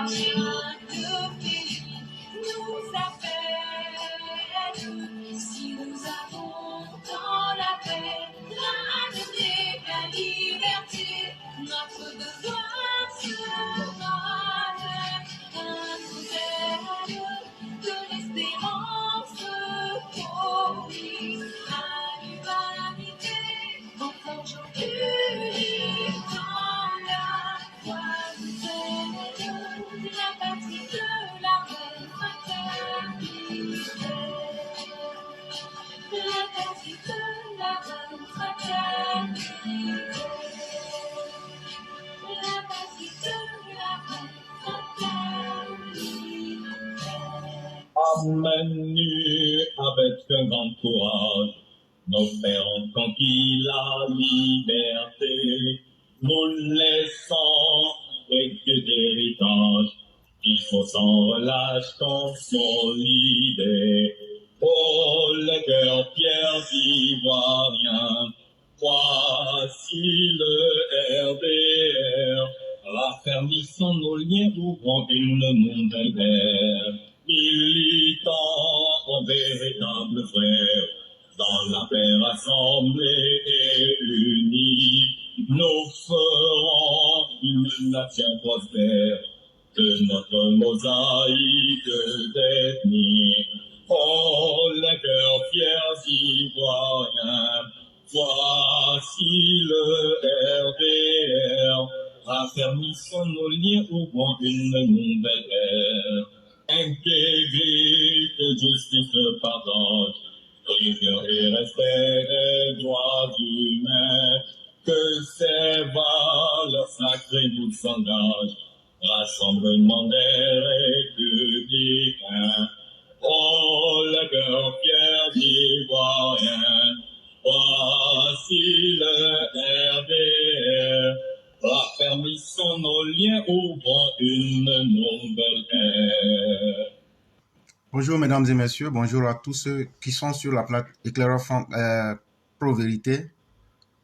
rien que pays nous appelle. Si nous avons dans la paix, l'amitié, la liberté, notre devoir sera d'être un modèle de l'espérance pour à l'humanité, en forgeant unis dans la foi nouvelle, la patrie de la reine fraternité. La patrie de la reine fraternité. La patrie de la reine fraternité. Amène-nous avec un grand courage, nos pères ont conquis la liberté, nous laissons avec d'héritage, il faut sans relâche consolider. Oh, les cœurs fiers ivoiriens, voici le RDR, raffermissons nos liens, ouvrons une nouvelle ère. Militants en véritable frère, dans la paix rassemblée et unie, nous ferons une nation prospère, que notre mosaïque d'ethnie. Oh, les cœurs fiers ivoiriens, voici le RDR, raffermissons nos liens, ouvrons une nouvelle ère. Intégrité, justice, partage, rigueur et respect des droits humains, que ces valeurs sacrées nous s'engagent, rassemblement des républicains. Oh, le cœur fier d'Ivoiriens, voici le RDR, raffermissons nos liens, ouvrons une nouvelle ère. Bonjour mesdames et messieurs, bonjour à tous ceux qui sont sur la plate Éclaireur Pro Vérité.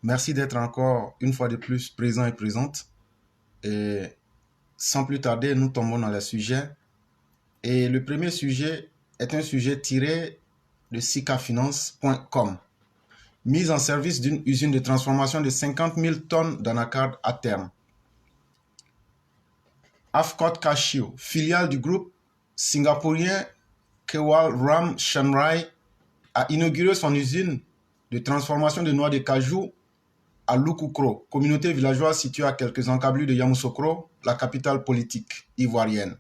Merci d'être encore une fois de plus présents et présentes. Et sans plus tarder, nous tombons dans les sujets. Et le premier sujet est un sujet tiré de sikafinance.com. Mise en service d'une usine de transformation de 50 000 tonnes d'anacarde à terme. Afcot Cashew, filiale du groupe singapourien Kewal Ram Shamrai, a inauguré son usine de transformation de noix de cajou à Lukukro, communauté villageoise située à quelques encablures de Yamoussoukro, la capitale politique ivoirienne.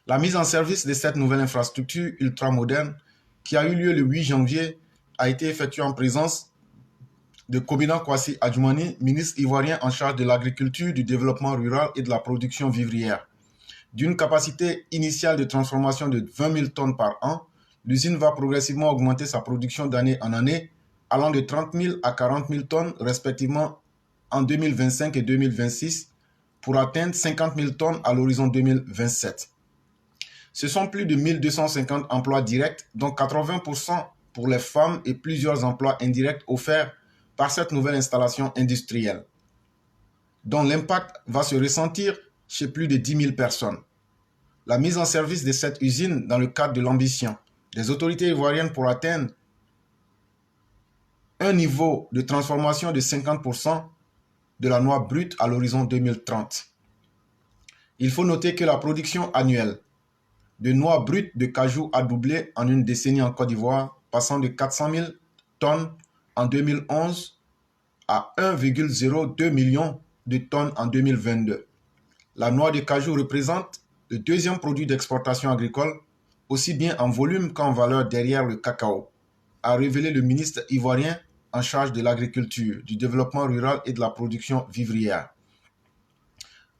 La mise en service de cette nouvelle infrastructure ultramoderne, qui a eu lieu le 8 janvier, a été effectuée en présence de Kombina Kwasi Adjoumani, ministre ivoirien en charge de l'agriculture, du développement rural et de la production vivrière. D'une capacité initiale de transformation de 20 000 tonnes par an, l'usine va progressivement augmenter sa production d'année en année, allant de 30 000 à 40 000 tonnes respectivement en 2025 et 2026, pour atteindre 50 000 tonnes à l'horizon 2027. Ce sont plus de 1250 emplois directs, dont 80% pour les femmes et plusieurs emplois indirects offerts par cette nouvelle installation industrielle, dont l'impact va se ressentir chez plus de 10 000 personnes. La mise en service de cette usine dans le cadre de l'ambition des autorités ivoiriennes pour atteindre un niveau de transformation de 50% de la noix brute à l'horizon 2030. Il faut noter que la production annuelle de noix brutes de cajou a doublé en une décennie en Côte d'Ivoire, passant de 400 000 tonnes en 2011 à 1,02 million de tonnes en 2022. La noix de cajou représente le deuxième produit d'exportation agricole, aussi bien en volume qu'en valeur derrière le cacao, a révélé le ministre ivoirien en charge de l'agriculture, du développement rural et de la production vivrière.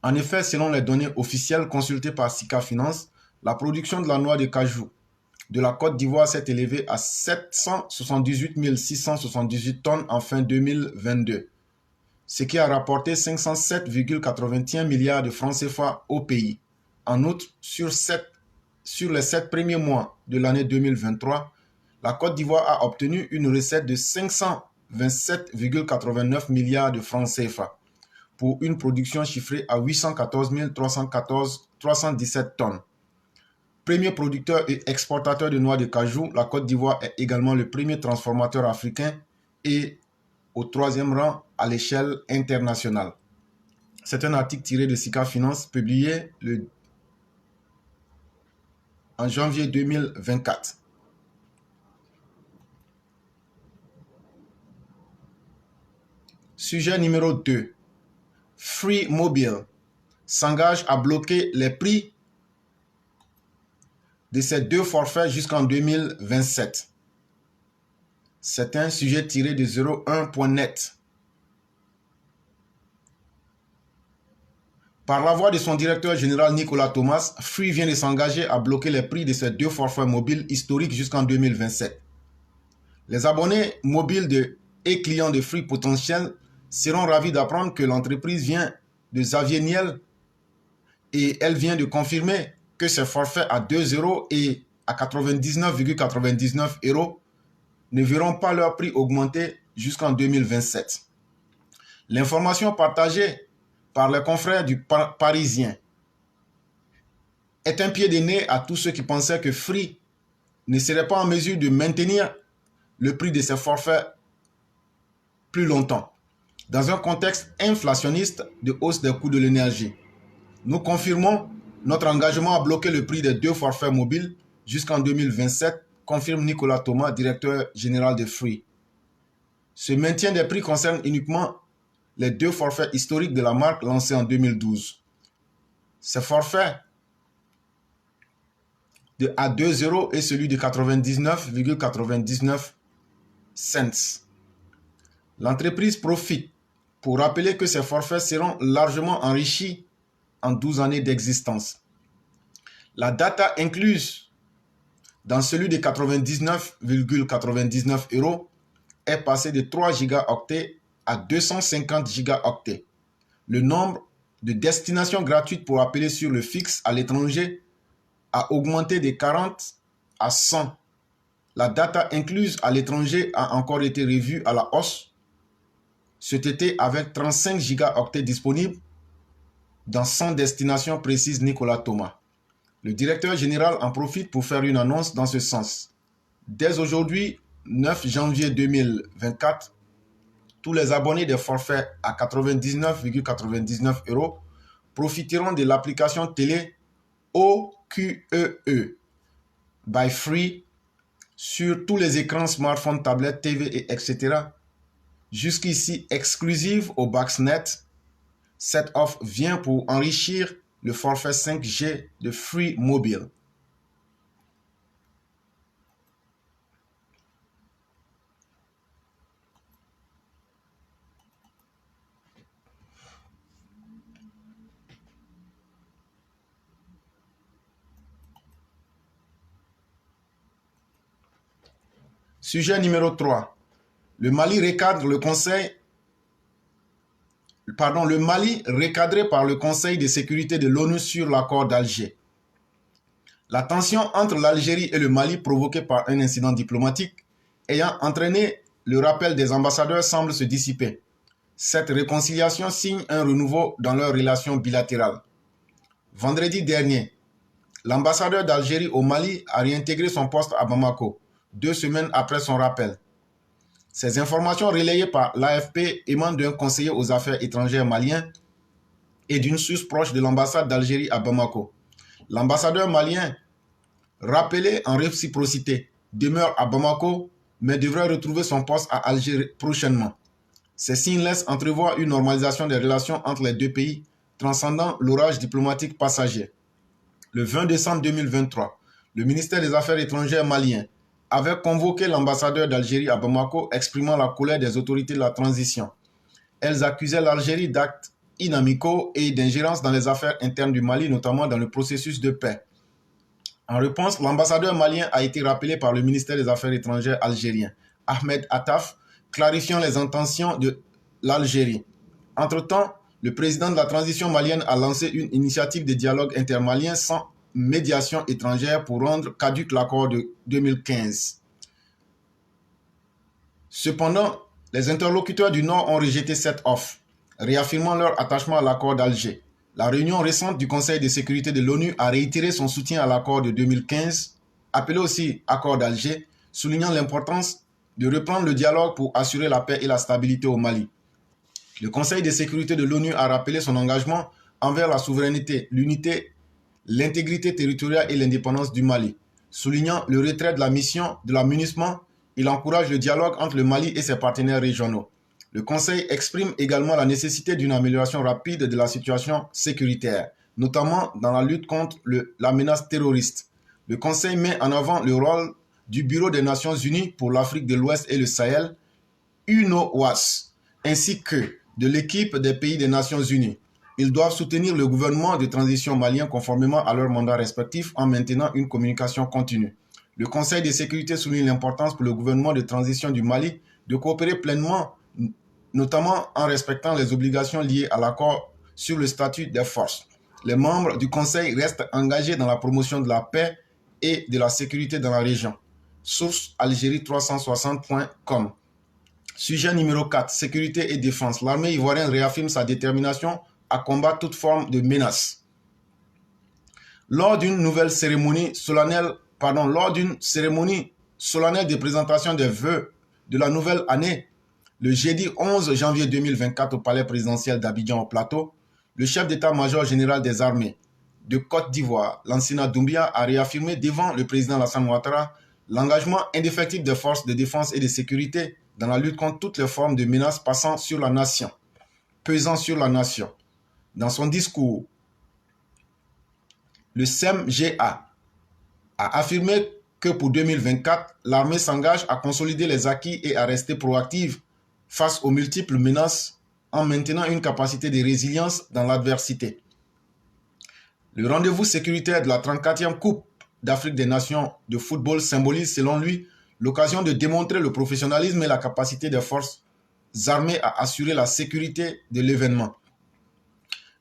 En effet, selon les données officielles consultées par Sika Finance, la production de la noix de cajou de la Côte d'Ivoire s'est élevée à 778 678 tonnes en fin 2022, ce qui a rapporté 507,81 milliards de francs CFA au pays. En outre, sur les 7 premiers mois de l'année 2023, la Côte d'Ivoire a obtenu une recette de 527,89 milliards de francs CFA. pour une production chiffrée à 814 317 tonnes. Premier producteur et exportateur de noix de cajou, la Côte d'Ivoire est également le premier transformateur africain et au 3e rang à l'échelle internationale. C'est un article tiré de Sika Finance publié en janvier 2024. Sujet numéro 2. Free Mobile s'engage à bloquer les prix de ces 2 forfaits jusqu'en 2027. C'est un sujet tiré de 01.net. Par la voix de son directeur général Nicolas Thomas, Free vient de s'engager à bloquer les prix de ces 2 forfaits mobiles historiques jusqu'en 2027. Les abonnés mobiles et clients de Free potentiels seront ravis d'apprendre que l'entreprise vient de Xavier Niel et elle vient de confirmer que ces forfaits à 2 € et à 99,99 € ne verront pas leur prix augmenter jusqu'en 2027. L'information partagée par les confrères du Parisien est un pied de nez à tous ceux qui pensaient que Free ne serait pas en mesure de maintenir le prix de ses forfaits plus longtemps, dans un contexte inflationniste de hausse des coûts de l'énergie. Nous confirmons notre engagement à bloquer le prix des 2 forfaits mobiles jusqu'en 2027, confirme Nicolas Thomas, directeur général de Free. Ce maintien des prix concerne uniquement les 2 forfaits historiques de la marque lancés en 2012. Ces forfaits à 2 € et celui de 99,99 cents. L'entreprise profite pour rappeler que ces forfaits seront largement enrichis en 12 années d'existence. La data incluse dans celui de 99,99 € est passée de 3 gigaoctets à 250 gigaoctets. Le nombre de destinations gratuites pour appeler sur le fixe à l'étranger a augmenté de 40 à 100. La data incluse à l'étranger a encore été revue à la hausse cet été avec 35 gigaoctets disponibles dans 100 destinations, précise Nicolas Thomas. Le directeur général en profite pour faire une annonce dans ce sens. Dès aujourd'hui, 9 janvier 2024, tous les abonnés des forfaits à 99,99 € profiteront de l'application télé OQEE by Free sur tous les écrans smartphones, tablettes, TV et etc. Jusqu'ici exclusive au BaxNet, cette offre vient pour enrichir le forfait 5G de Free Mobile. Sujet numéro 3. Le Mali recadré par le Conseil de sécurité de l'ONU sur l'accord d'Alger. La tension entre l'Algérie et le Mali provoquée par un incident diplomatique ayant entraîné le rappel des ambassadeurs semble se dissiper. Cette réconciliation signe un renouveau dans leurs relations bilatérales. Vendredi dernier, l'ambassadeur d'Algérie au Mali a réintégré son poste à Bamako, 2 semaines après son rappel. Ces informations relayées par l'AFP émanent d'un conseiller aux affaires étrangères malien et d'une source proche de l'ambassade d'Algérie à Bamako. L'ambassadeur malien, rappelé en réciprocité, demeure à Bamako mais devrait retrouver son poste à Alger prochainement. Ces signes laissent entrevoir une normalisation des relations entre les 2 pays, transcendant l'orage diplomatique passager. Le 20 décembre 2023, le ministère des Affaires étrangères malien avait convoqué l'ambassadeur d'Algérie à Bamako, exprimant la colère des autorités de la transition. Elles accusaient l'Algérie d'actes inamicaux et d'ingérence dans les affaires internes du Mali, notamment dans le processus de paix. En réponse, l'ambassadeur malien a été rappelé par le ministère des Affaires étrangères algérien, Ahmed Attaf, clarifiant les intentions de l'Algérie. Entre-temps, le président de la transition malienne a lancé une initiative de dialogue intermalien sans médiation étrangère pour rendre caduc l'accord de 2015. Cependant, les interlocuteurs du Nord ont rejeté cette offre, réaffirmant leur attachement à l'accord d'Alger. La réunion récente du Conseil de sécurité de l'ONU a réitéré son soutien à l'accord de 2015, appelé aussi accord d'Alger, soulignant l'importance de reprendre le dialogue pour assurer la paix et la stabilité au Mali. Le Conseil de sécurité de l'ONU a rappelé son engagement envers la souveraineté, l'unité, l'intégrité territoriale et l'indépendance du Mali. Soulignant le retrait de la mission de la MINUSMA, il encourage le dialogue entre le Mali et ses partenaires régionaux. Le Conseil exprime également la nécessité d'une amélioration rapide de la situation sécuritaire, notamment dans la lutte contre la menace terroriste. Le Conseil met en avant le rôle du Bureau des Nations Unies pour l'Afrique de l'Ouest et le Sahel, UNOWAS, ainsi que de l'équipe des pays des Nations Unies. Ils doivent soutenir le gouvernement de transition malien conformément à leurs mandats respectifs en maintenant une communication continue. Le Conseil de sécurité souligne l'importance pour le gouvernement de transition du Mali de coopérer pleinement, notamment en respectant les obligations liées à l'accord sur le statut des forces. Les membres du Conseil restent engagés dans la promotion de la paix et de la sécurité dans la région. Source Algérie360.com. Sujet numéro 4, sécurité et défense. L'armée ivoirienne réaffirme sa détermination à combattre toute forme de menace. Lors d'une cérémonie solennelle de présentation des vœux de la nouvelle année, le jeudi 11 janvier 2024 au palais présidentiel d'Abidjan au Plateau, le chef d'état-major général des armées de Côte d'Ivoire, Lansana Doumbia, a réaffirmé devant le président Alassane Ouattara l'engagement indéfectible des forces de défense et de sécurité dans la lutte contre toutes les formes de menaces pesant sur la nation. Dans son discours, le CEMGA a affirmé que pour 2024, l'armée s'engage à consolider les acquis et à rester proactive face aux multiples menaces en maintenant une capacité de résilience dans l'adversité. Le rendez-vous sécuritaire de la 34e Coupe d'Afrique des Nations de football symbolise, selon lui, l'occasion de démontrer le professionnalisme et la capacité des forces armées à assurer la sécurité de l'événement.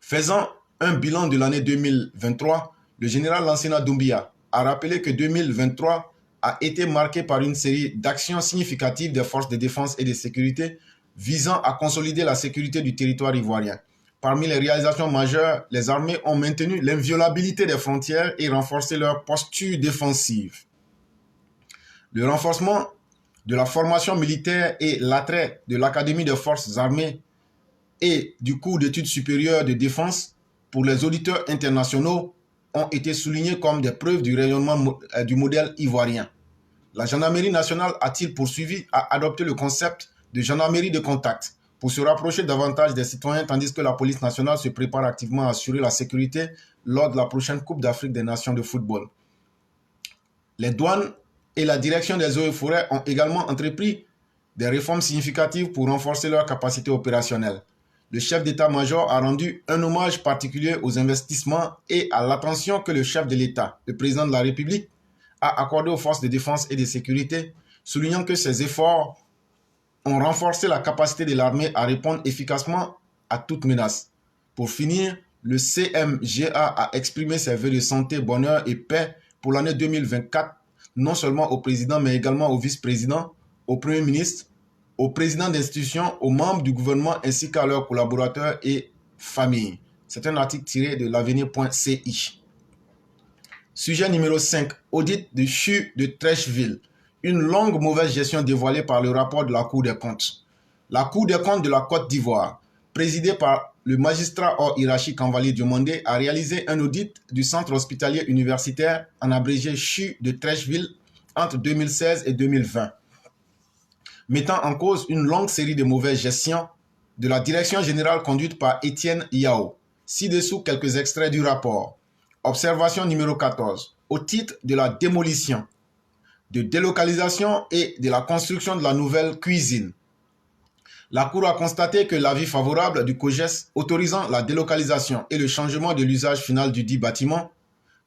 Faisant un bilan de l'année 2023, le général Lansana Doumbia a rappelé que 2023 a été marqué par une série d'actions significatives des forces de défense et de sécurité visant à consolider la sécurité du territoire ivoirien. Parmi les réalisations majeures, les armées ont maintenu l'inviolabilité des frontières et renforcé leur posture défensive. Le renforcement de la formation militaire et l'attrait de l'Académie des forces armées et du cours d'études supérieures de défense pour les auditeurs internationaux ont été soulignés comme des preuves du rayonnement du modèle ivoirien. La gendarmerie nationale a-t-il poursuivi à adopter le concept de gendarmerie de contact pour se rapprocher davantage des citoyens, tandis que la police nationale se prépare activement à assurer la sécurité lors de la prochaine Coupe d'Afrique des Nations de football. Les douanes et la direction des eaux et forêts ont également entrepris des réformes significatives pour renforcer leur capacité opérationnelle. Le chef d'état-major a rendu un hommage particulier aux investissements et à l'attention que le chef de l'État, le président de la République, a accordé aux forces de défense et de sécurité, soulignant que ces efforts ont renforcé la capacité de l'armée à répondre efficacement à toute menace. Pour finir, le CMGA a exprimé ses vœux de santé, bonheur et paix pour l'année 2024, non seulement au président, mais également au vice-président, au premier ministre, aux présidents d'institutions, aux membres du gouvernement ainsi qu'à leurs collaborateurs et familles. C'est un article tiré de l'avenir.ci. Sujet numéro 5. Audit de CHU de Treichville. Une longue mauvaise gestion dévoilée par le rapport de la Cour des comptes. La Cour des comptes de la Côte d'Ivoire, présidée par le magistrat hors hiérarchique Kanvali Diomandé, a réalisé un audit du centre hospitalier universitaire, en abrégé CHU de Treichville, entre 2016 et 2020. Mettant en cause une longue série de mauvaises gestions de la direction générale conduite par Étienne Yao. Ci-dessous quelques extraits du rapport. Observation numéro 14. Au titre de la démolition, de délocalisation et de la construction de la nouvelle cuisine, la Cour a constaté que l'avis favorable du COGES autorisant la délocalisation et le changement de l'usage final du dit bâtiment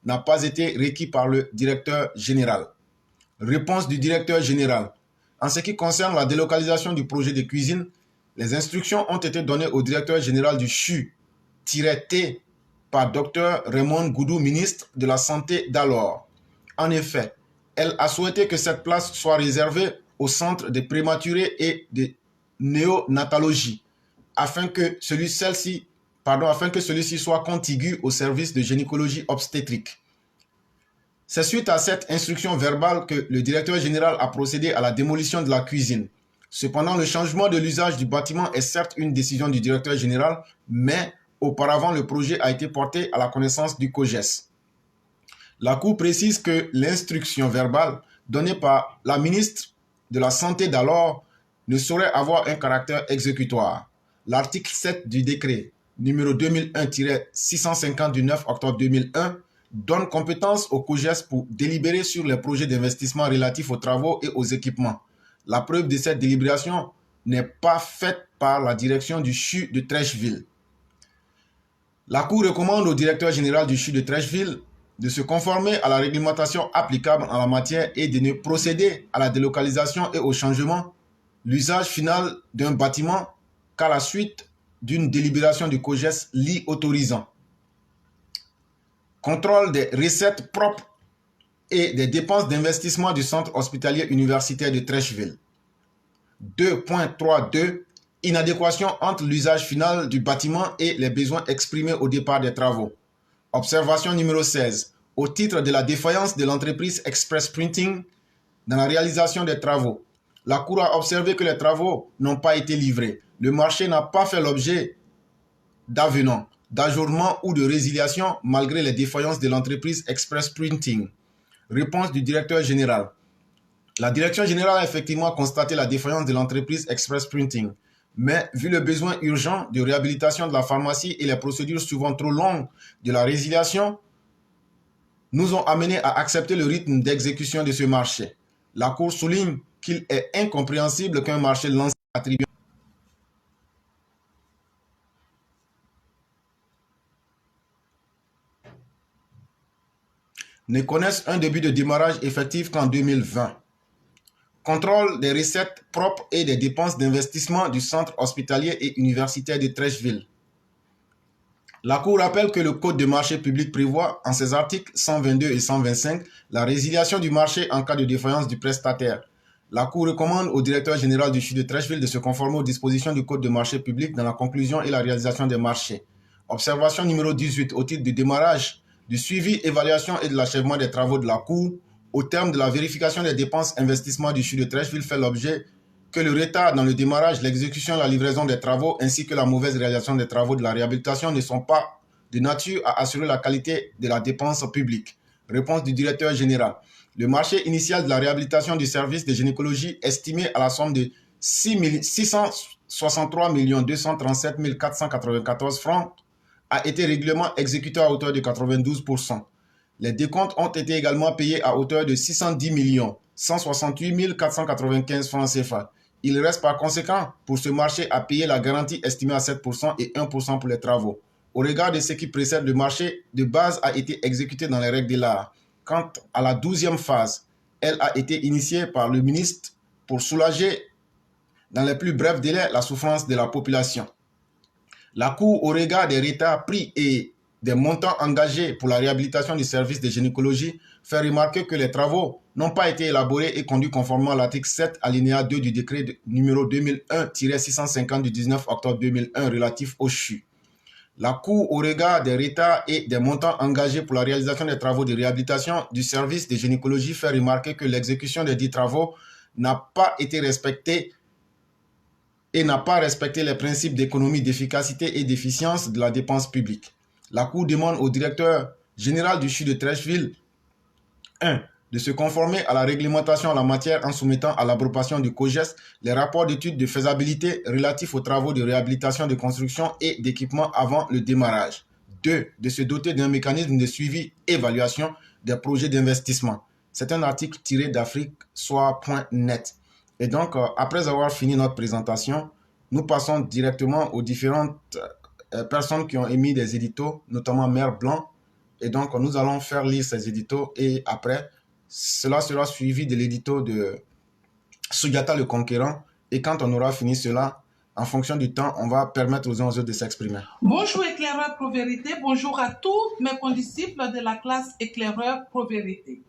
n'a pas été requis par le directeur général. Réponse du directeur général. En ce qui concerne la délocalisation du projet de cuisine, les instructions ont été données au directeur général du CHU-T par Dr Raymond Goudou, ministre de la Santé d'alors. En effet, elle a souhaité que cette place soit réservée au centre de prématurés et de néonatologie, afin que celui-ci soit contigu au service de gynécologie obstétrique. C'est suite à cette instruction verbale que le directeur général a procédé à la démolition de la cuisine. Cependant, le changement de l'usage du bâtiment est certes une décision du directeur général, mais auparavant, le projet a été porté à la connaissance du COJES. La Cour précise que l'instruction verbale donnée par la ministre de la Santé d'alors ne saurait avoir un caractère exécutoire. L'article 7 du décret numéro 2001-650 du 9 octobre 2001 donne compétence au COJES pour délibérer sur les projets d'investissement relatifs aux travaux et aux équipements. La preuve de cette délibération n'est pas faite par la direction du CHU de Trècheville. La Cour recommande au directeur général du CHU de Trècheville de se conformer à la réglementation applicable en la matière et de ne procéder à la délocalisation et au changement, l'usage final d'un bâtiment qu'à la suite d'une délibération du COJES l'y autorisant. Contrôle des recettes propres et des dépenses d'investissement du centre hospitalier universitaire de Trècheville. 2.32 Inadéquation entre l'usage final du bâtiment et les besoins exprimés au départ des travaux. Observation numéro 16. Au titre de la défaillance de l'entreprise Express Printing dans la réalisation des travaux, la Cour a observé que les travaux n'ont pas été livrés. Le marché n'a pas fait l'objet d'avenants, d'ajournement ou de résiliation malgré les défaillances de l'entreprise Express Printing. Réponse du directeur général. La direction générale a effectivement constaté la défaillance de l'entreprise Express Printing, mais vu le besoin urgent de réhabilitation de la pharmacie et les procédures souvent trop longues de la résiliation, nous ont amenés à accepter le rythme d'exécution de ce marché. La Cour souligne qu'il est incompréhensible qu'un marché lancé attribué ne connaisse un début de démarrage effectif qu'en 2020. Contrôle des recettes propres et des dépenses d'investissement du centre hospitalier et universitaire de Trècheville. La Cour rappelle que le Code des marchés publics prévoit, en ses articles 122 et 125, la résiliation du marché en cas de défaillance du prestataire. La Cour recommande au directeur général du CHU de Trècheville de se conformer aux dispositions du Code des marchés publics dans la conclusion et la réalisation des marchés. Observation numéro 18 au titre du démarrage, du suivi, évaluation et de l'achèvement des travaux de la Cour, au terme de la vérification des dépenses investissement du CHU de Trècheville fait l'objet que le retard dans le démarrage, l'exécution et la livraison des travaux ainsi que la mauvaise réalisation des travaux de la réhabilitation ne sont pas de nature à assurer la qualité de la dépense publique. Réponse du directeur général. Le marché initial de la réhabilitation du service de gynécologie estimé à la somme de 663 237 494 francs a été régulièrement exécuté à hauteur de 92%. Les décomptes ont été également payés à hauteur de 610 168 495 francs CFA. Il reste par conséquent pour ce marché à payer la garantie estimée à 7% et 1% pour les travaux. Au regard de ce qui précède, le marché de base a été exécuté dans les règles de l'art. Quant à la 12e phase, elle a été initiée par le ministre pour soulager dans les plus brefs délais la souffrance de la population. La Cour, au regard des retards pris et des montants engagés pour la réhabilitation du service de gynécologie, fait remarquer que les travaux n'ont pas été élaborés et conduits conformément à l'article 7, alinéa 2 du décret numéro 2001-650 du 19 octobre 2001 relatif au CHU. La Cour, au regard des retards et des montants engagés pour la réalisation des travaux de réhabilitation du service de gynécologie, fait remarquer que l'exécution des dits travaux n'a pas été respectée et n'a pas respecté les principes d'économie, d'efficacité et d'efficience de la dépense publique. La Cour demande au directeur général du CHU de Trècheville 1. De se conformer à la réglementation en la matière en soumettant à l'approbation du COJES les rapports d'études de faisabilité relatifs aux travaux de réhabilitation, de construction et d'équipement avant le démarrage. 2. De se doter d'un mécanisme de suivi-évaluation des projets d'investissement. C'est un article tiré d'Afriquesoir.net. Et donc, après avoir fini notre présentation, nous passons directement aux différentes personnes qui ont émis des éditos, notamment Mère Blanc. Et donc, nous allons faire lire ces éditos et après, cela sera suivi de l'édito de Sujata le Conquérant. Et quand on aura fini cela, en fonction du temps, on va permettre aux uns aux autres de s'exprimer. Bonjour éclaireur Pro-Vérité, bonjour à tous mes condisciples de la classe éclaireur Pro-Vérité.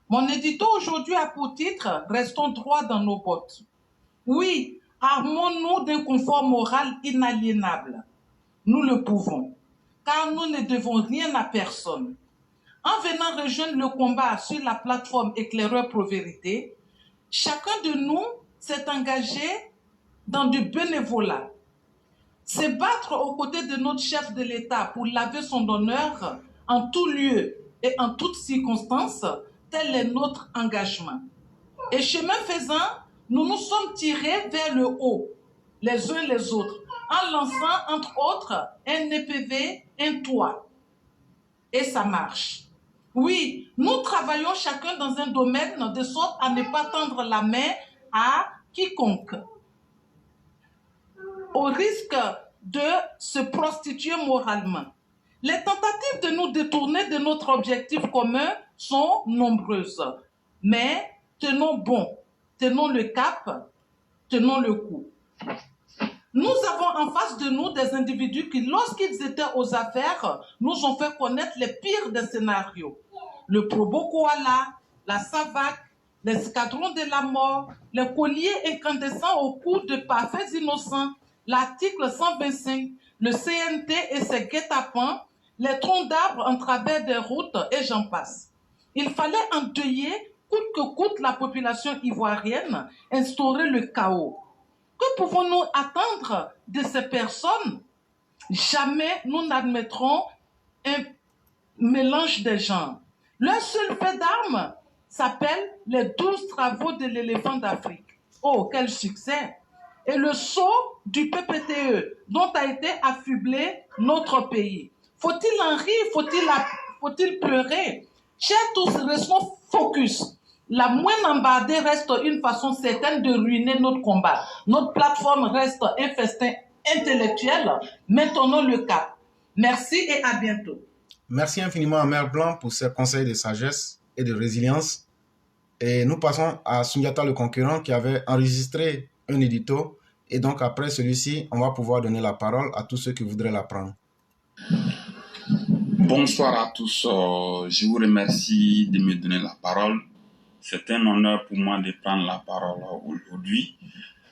Mon édito aujourd'hui a pour titre « Restons droits dans nos bottes ». Oui, Armons-nous d'un confort moral inaliénable. Nous le pouvons, car nous ne devons rien à personne. En venant rejoindre le combat sur la plateforme Éclaireur Pro-Vérité, chacun de nous s'est engagé dans du bénévolat. Se battre aux côtés de notre chef de l'État pour laver son honneur en tout lieu et en toutes circonstances, tel est notre engagement. Et chemin faisant, nous nous sommes tirés vers le haut, les uns les autres, en lançant, entre autres, un EPV, un toit. Et ça marche. Oui, nous travaillons chacun dans un domaine de sorte à ne pas tendre la main à quiconque, au risque de se prostituer moralement. Les tentatives de nous détourner de notre objectif commun sont nombreuses, mais tenons bon, tenons le cap, tenons le coup. Nous avons en face de nous des individus qui, lorsqu'ils étaient aux affaires, nous ont fait connaître les pires des scénarios. Le Probo Koala, la Savac, l'escadron de la mort, les colliers incandescents au cou de parfaits innocents, l'article 125, le CNT et ses guet-apens, les troncs d'arbres en travers des routes et j'en passe. Il fallait endeuiller coûte que coûte la population ivoirienne, instaurer le chaos. Que pouvons-nous attendre de ces personnes? Jamais nous n'admettrons un mélange des genres. Leur seul fait d'armes s'appelle les 12 travaux de l'éléphant d'Afrique. Oh, quel succès! Et le sceau du PPTE dont a été affublé notre pays. Faut-il en rire? Faut-il pleurer? Chers tous, restons focus. La moindre embardée reste une façon certaine de ruiner notre combat. Notre plateforme reste un festin intellectuel. Maintenons le cap. Merci et à bientôt. Merci infiniment à Mère Blanc pour ses conseils de sagesse et de résilience. Et nous passons à Sundiata le concurrent qui avait enregistré un édito. Et donc après celui-ci, on va pouvoir donner la parole à tous ceux qui voudraient la prendre. Bonsoir à tous. Je vous remercie de me donner la parole. C'est un honneur pour moi de prendre la parole aujourd'hui.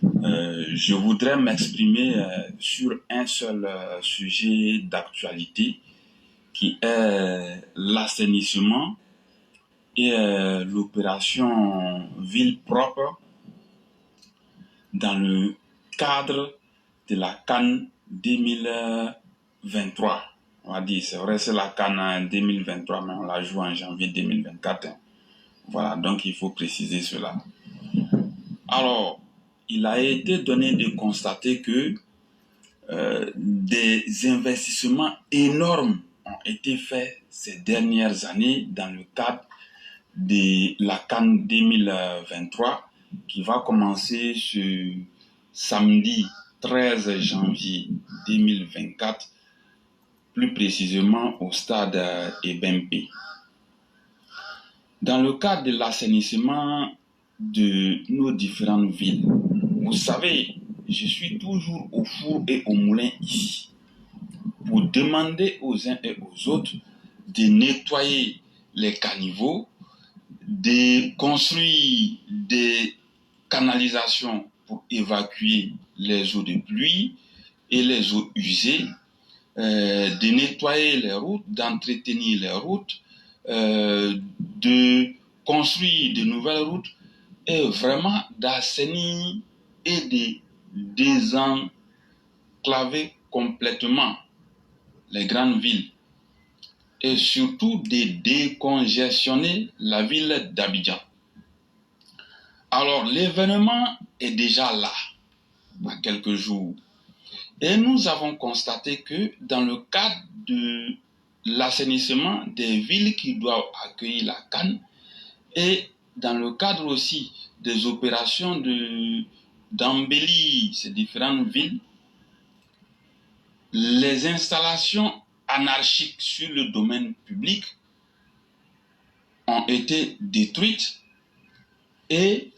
Je voudrais m'exprimer sur un seul sujet d'actualité qui est l'assainissement et l'opération Ville propre dans le cadre de la CAN 2023. On va dire, c'est vrai, c'est la CAN 2023, mais on la joue en janvier 2024. Voilà, donc il faut préciser cela. Alors, il a été donné de constater que des investissements énormes ont été faits ces dernières années dans le cadre de la CAN 2023 qui va commencer ce samedi 13 janvier 2024, plus précisément au stade Ebempe. Dans le cadre de l'assainissement de nos différentes villes, vous savez, je suis toujours au four et au moulin ici pour demander aux uns et aux autres de nettoyer les caniveaux, de construire des canalisations pour évacuer les eaux de pluie et les eaux usées, de nettoyer les routes, d'entretenir les routes, de construire de nouvelles routes et vraiment d'assainir et de désenclaver complètement les grandes villes et surtout de décongestionner la ville d'Abidjan. Alors l'événement est déjà là, à quelques jours. Et nous avons constaté que dans le cadre de l'assainissement des villes qui doivent accueillir la CAN et dans le cadre aussi des opérations d'embellir ces différentes villes, les installations anarchiques sur le domaine public ont été détruites et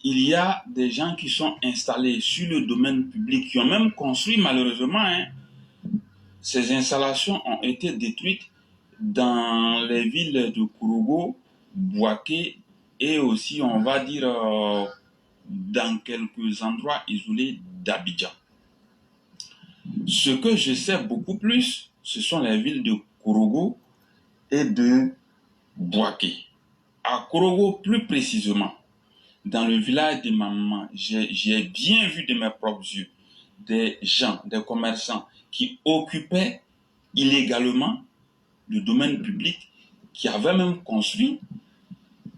il y a des gens qui sont installés sur le domaine public, qui ont même construit malheureusement. Ces installations ont été détruites dans les villes de Kourougo, Bouaké et aussi, on va dire, dans quelques endroits isolés d'Abidjan. Ce que je sais beaucoup plus, ce sont les villes de Korogo et de Bouaké. À Korogo, plus précisément, dans le village de ma maman, j'ai bien vu de mes propres yeux des gens, des commerçants qui occupaient illégalement le domaine public, qui avaient même construit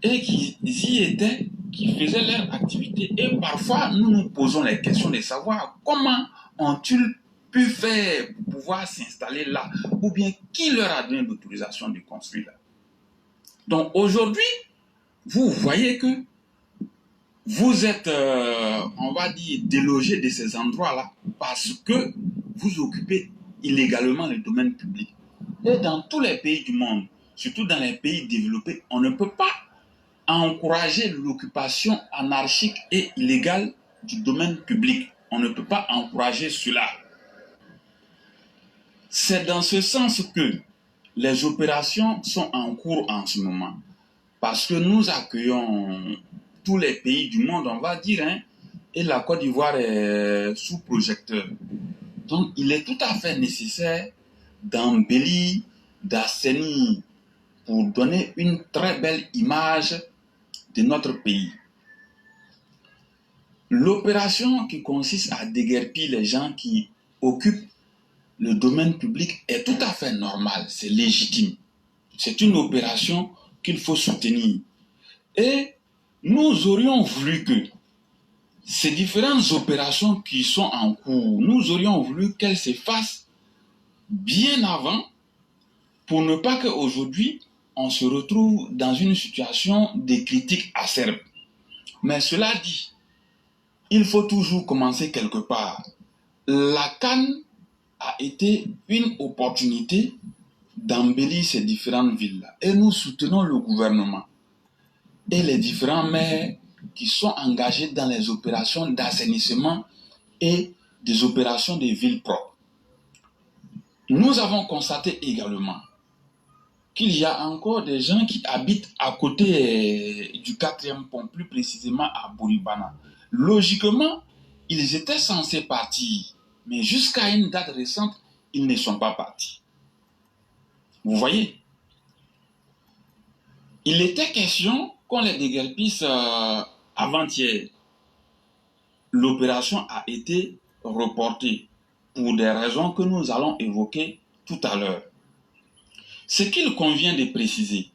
et qui y étaient, qui faisaient leur activité. Et parfois, nous nous posons les questions de savoir comment ont-ils pu faire pour pouvoir s'installer là, ou bien qui leur a donné l'autorisation de construire là. Donc aujourd'hui, vous voyez que vous êtes, on va dire, délogé de ces endroits-là parce que vous occupez illégalement le domaine public. Et dans tous les pays du monde, surtout dans les pays développés, on ne peut pas encourager l'occupation anarchique et illégale du domaine public. On ne peut pas encourager cela. C'est dans ce sens que les opérations sont en cours en ce moment. Parce que nous accueillons tous les pays du monde, on va dire, hein, et la Côte d'Ivoire est sous projecteur. Donc, il est tout à fait nécessaire d'embellir, d'assainir, pour donner une très belle image de notre pays. L'opération qui consiste à déguerpir les gens qui occupent le domaine public est tout à fait normale, c'est légitime. C'est une opération qu'il faut soutenir. Et nous aurions voulu que ces différentes opérations qui sont en cours, nous aurions voulu qu'elles se fassent bien avant pour ne pas qu'aujourd'hui, on se retrouve dans une situation de critique acerbe. Mais cela dit, il faut toujours commencer quelque part. La CAN a été une opportunité d'embellir ces différentes villes-là. Et nous soutenons le gouvernement et les différents maires qui sont engagés dans les opérations d'assainissement et des opérations de villes propres. Nous avons constaté également qu'il y a encore des gens qui habitent à côté du 4e pont, plus précisément à Bouribana. Logiquement, ils étaient censés partir, mais jusqu'à une date récente, ils ne sont pas partis. Vous voyez? Il était question qu'on les déguerpisse avant-hier. L'opération a été reportée pour des raisons que nous allons évoquer tout à l'heure. Ce qu'il convient de préciser,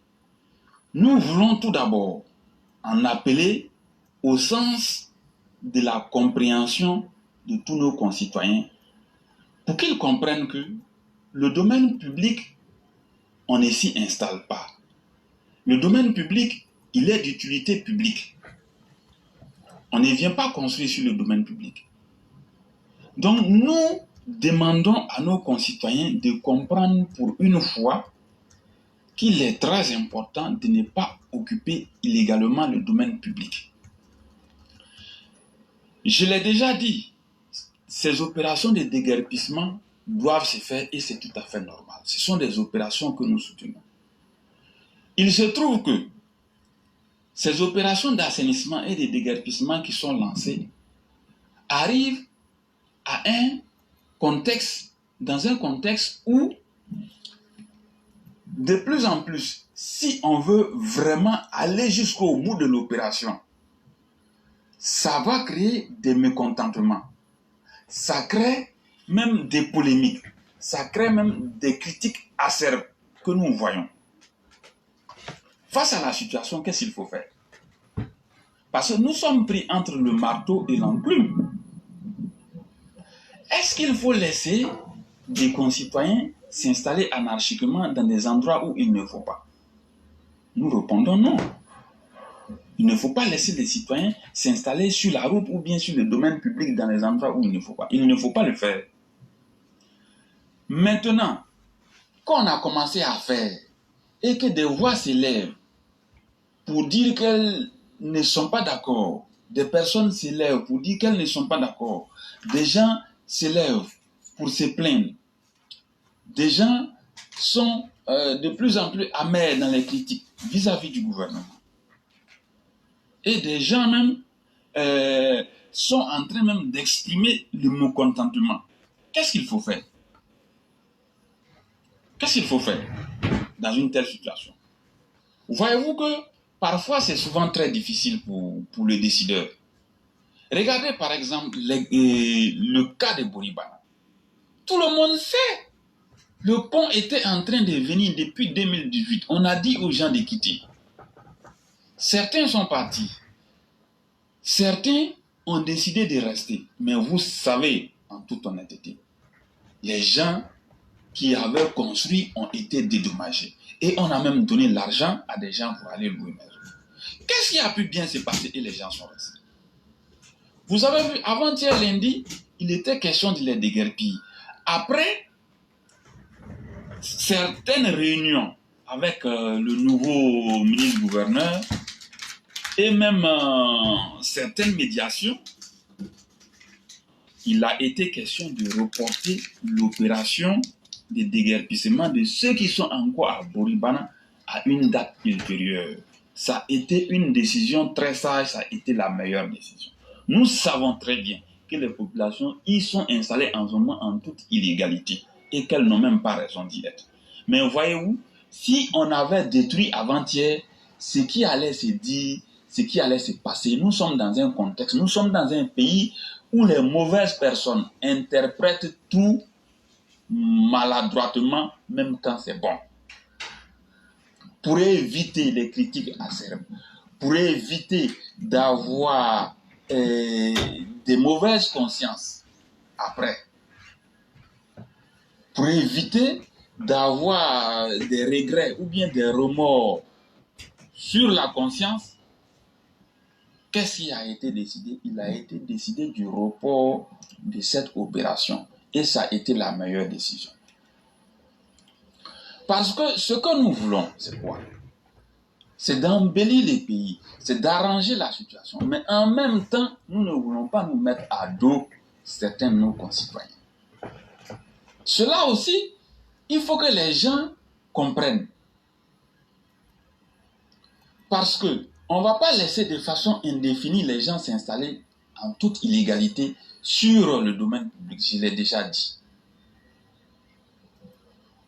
nous voulons tout d'abord en appeler au sens de la compréhension de tous nos concitoyens pour qu'ils comprennent que le domaine public, on ne s'y installe pas. Le domaine public, il est d'utilité publique. On ne vient pas construire sur le domaine public. Donc nous demandons à nos concitoyens de comprendre pour une fois qu'il est très important de ne pas occuper illégalement le domaine public. Je l'ai déjà dit, ces opérations de déguerpissement doivent se faire et c'est tout à fait normal. Ce sont des opérations que nous soutenons. Il se trouve que ces opérations d'assainissement et de déguerpissement qui sont lancées arrivent à dans un contexte où de plus en plus, si on veut vraiment aller jusqu'au bout de l'opération, ça va créer des mécontentements. Ça crée même des polémiques. Ça crée même des critiques acerbes que nous voyons. Face à la situation, qu'est-ce qu'il faut faire? Parce que nous sommes pris entre le marteau et l'enclume. Est-ce qu'il faut laisser des concitoyens s'installer anarchiquement dans des endroits où il ne faut pas? Nous répondons non. Il ne faut pas laisser les citoyens s'installer sur la route ou bien sur le domaine public dans les endroits où il ne faut pas. Il ne faut pas le faire. Maintenant, qu'on a commencé à faire et que des voix s'élèvent pour dire qu'elles ne sont pas d'accord, des personnes s'élèvent pour dire qu'elles ne sont pas d'accord, des gens s'élèvent pour se plaindre, des gens sont de plus en plus amers dans les critiques vis-à-vis du gouvernement. Et des gens même sont en train même d'exprimer le mécontentement. Qu'est-ce qu'il faut faire? Qu'est-ce qu'il faut faire dans une telle situation? Voyez-vous que parfois c'est souvent très difficile pour les décideurs. Regardez par exemple le cas de Boribana. Tout le monde sait. Le pont était en train de venir depuis 2018. On a dit aux gens de quitter. Certains sont partis. Certains ont décidé de rester. Mais vous savez, en toute honnêteté, les gens qui avaient construit ont été dédommagés. Et on a même donné l'argent à des gens pour aller louer une maison. Qu'est-ce qui a pu bien se passer et les gens sont restés? Vous avez vu, avant-hier lundi, il était question de les déguerpir. Après, certaines réunions avec le nouveau ministre-gouverneur et même certaines médiations, il a été question de reporter l'opération de déguerpissement de ceux qui sont encore à Boribana à une date ultérieure. Ça a été une décision très sage, ça a été la meilleure décision. Nous savons très bien que les populations y sont installées en ce moment en toute illégalité et qu'elles n'ont même pas raison d'y être. Mais voyez-vous, si on avait détruit avant-hier ce qui allait se dire, ce qui allait se passer, nous sommes dans un contexte, nous sommes dans un pays où les mauvaises personnes interprètent tout maladroitement, même quand c'est bon. Pour éviter les critiques acerbes, pour éviter d'avoir des mauvaises consciences après, pour éviter d'avoir des regrets ou bien des remords sur la conscience, qu'est-ce qui a été décidé? Il a été décidé du report de cette opération et ça a été la meilleure décision. Parce que ce que nous voulons, c'est quoi? C'est d'embellir les pays, c'est d'arranger la situation. Mais en même temps, nous ne voulons pas nous mettre à dos certains de nos concitoyens. Cela aussi, il faut que les gens comprennent. Parce que on ne va pas laisser de façon indéfinie les gens s'installer en toute illégalité sur le domaine public, je l'ai déjà dit.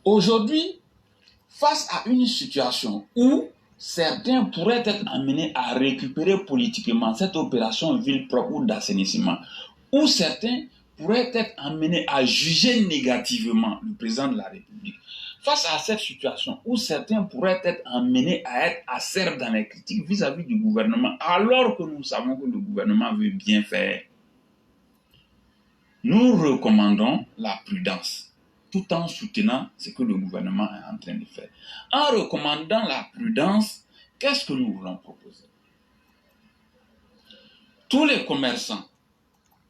Aujourd'hui, face à une situation où certains pourraient être amenés à récupérer politiquement cette opération ville propre ou d'assainissement, où certains pourraient être amenés à juger négativement le président de la République. Face à cette situation où certains pourraient être amenés à être acerbes dans les critiques vis-à-vis du gouvernement, alors que nous savons que le gouvernement veut bien faire, nous recommandons la prudence, tout en soutenant ce que le gouvernement est en train de faire. En recommandant la prudence, qu'est-ce que nous voulons proposer? Tous les commerçants,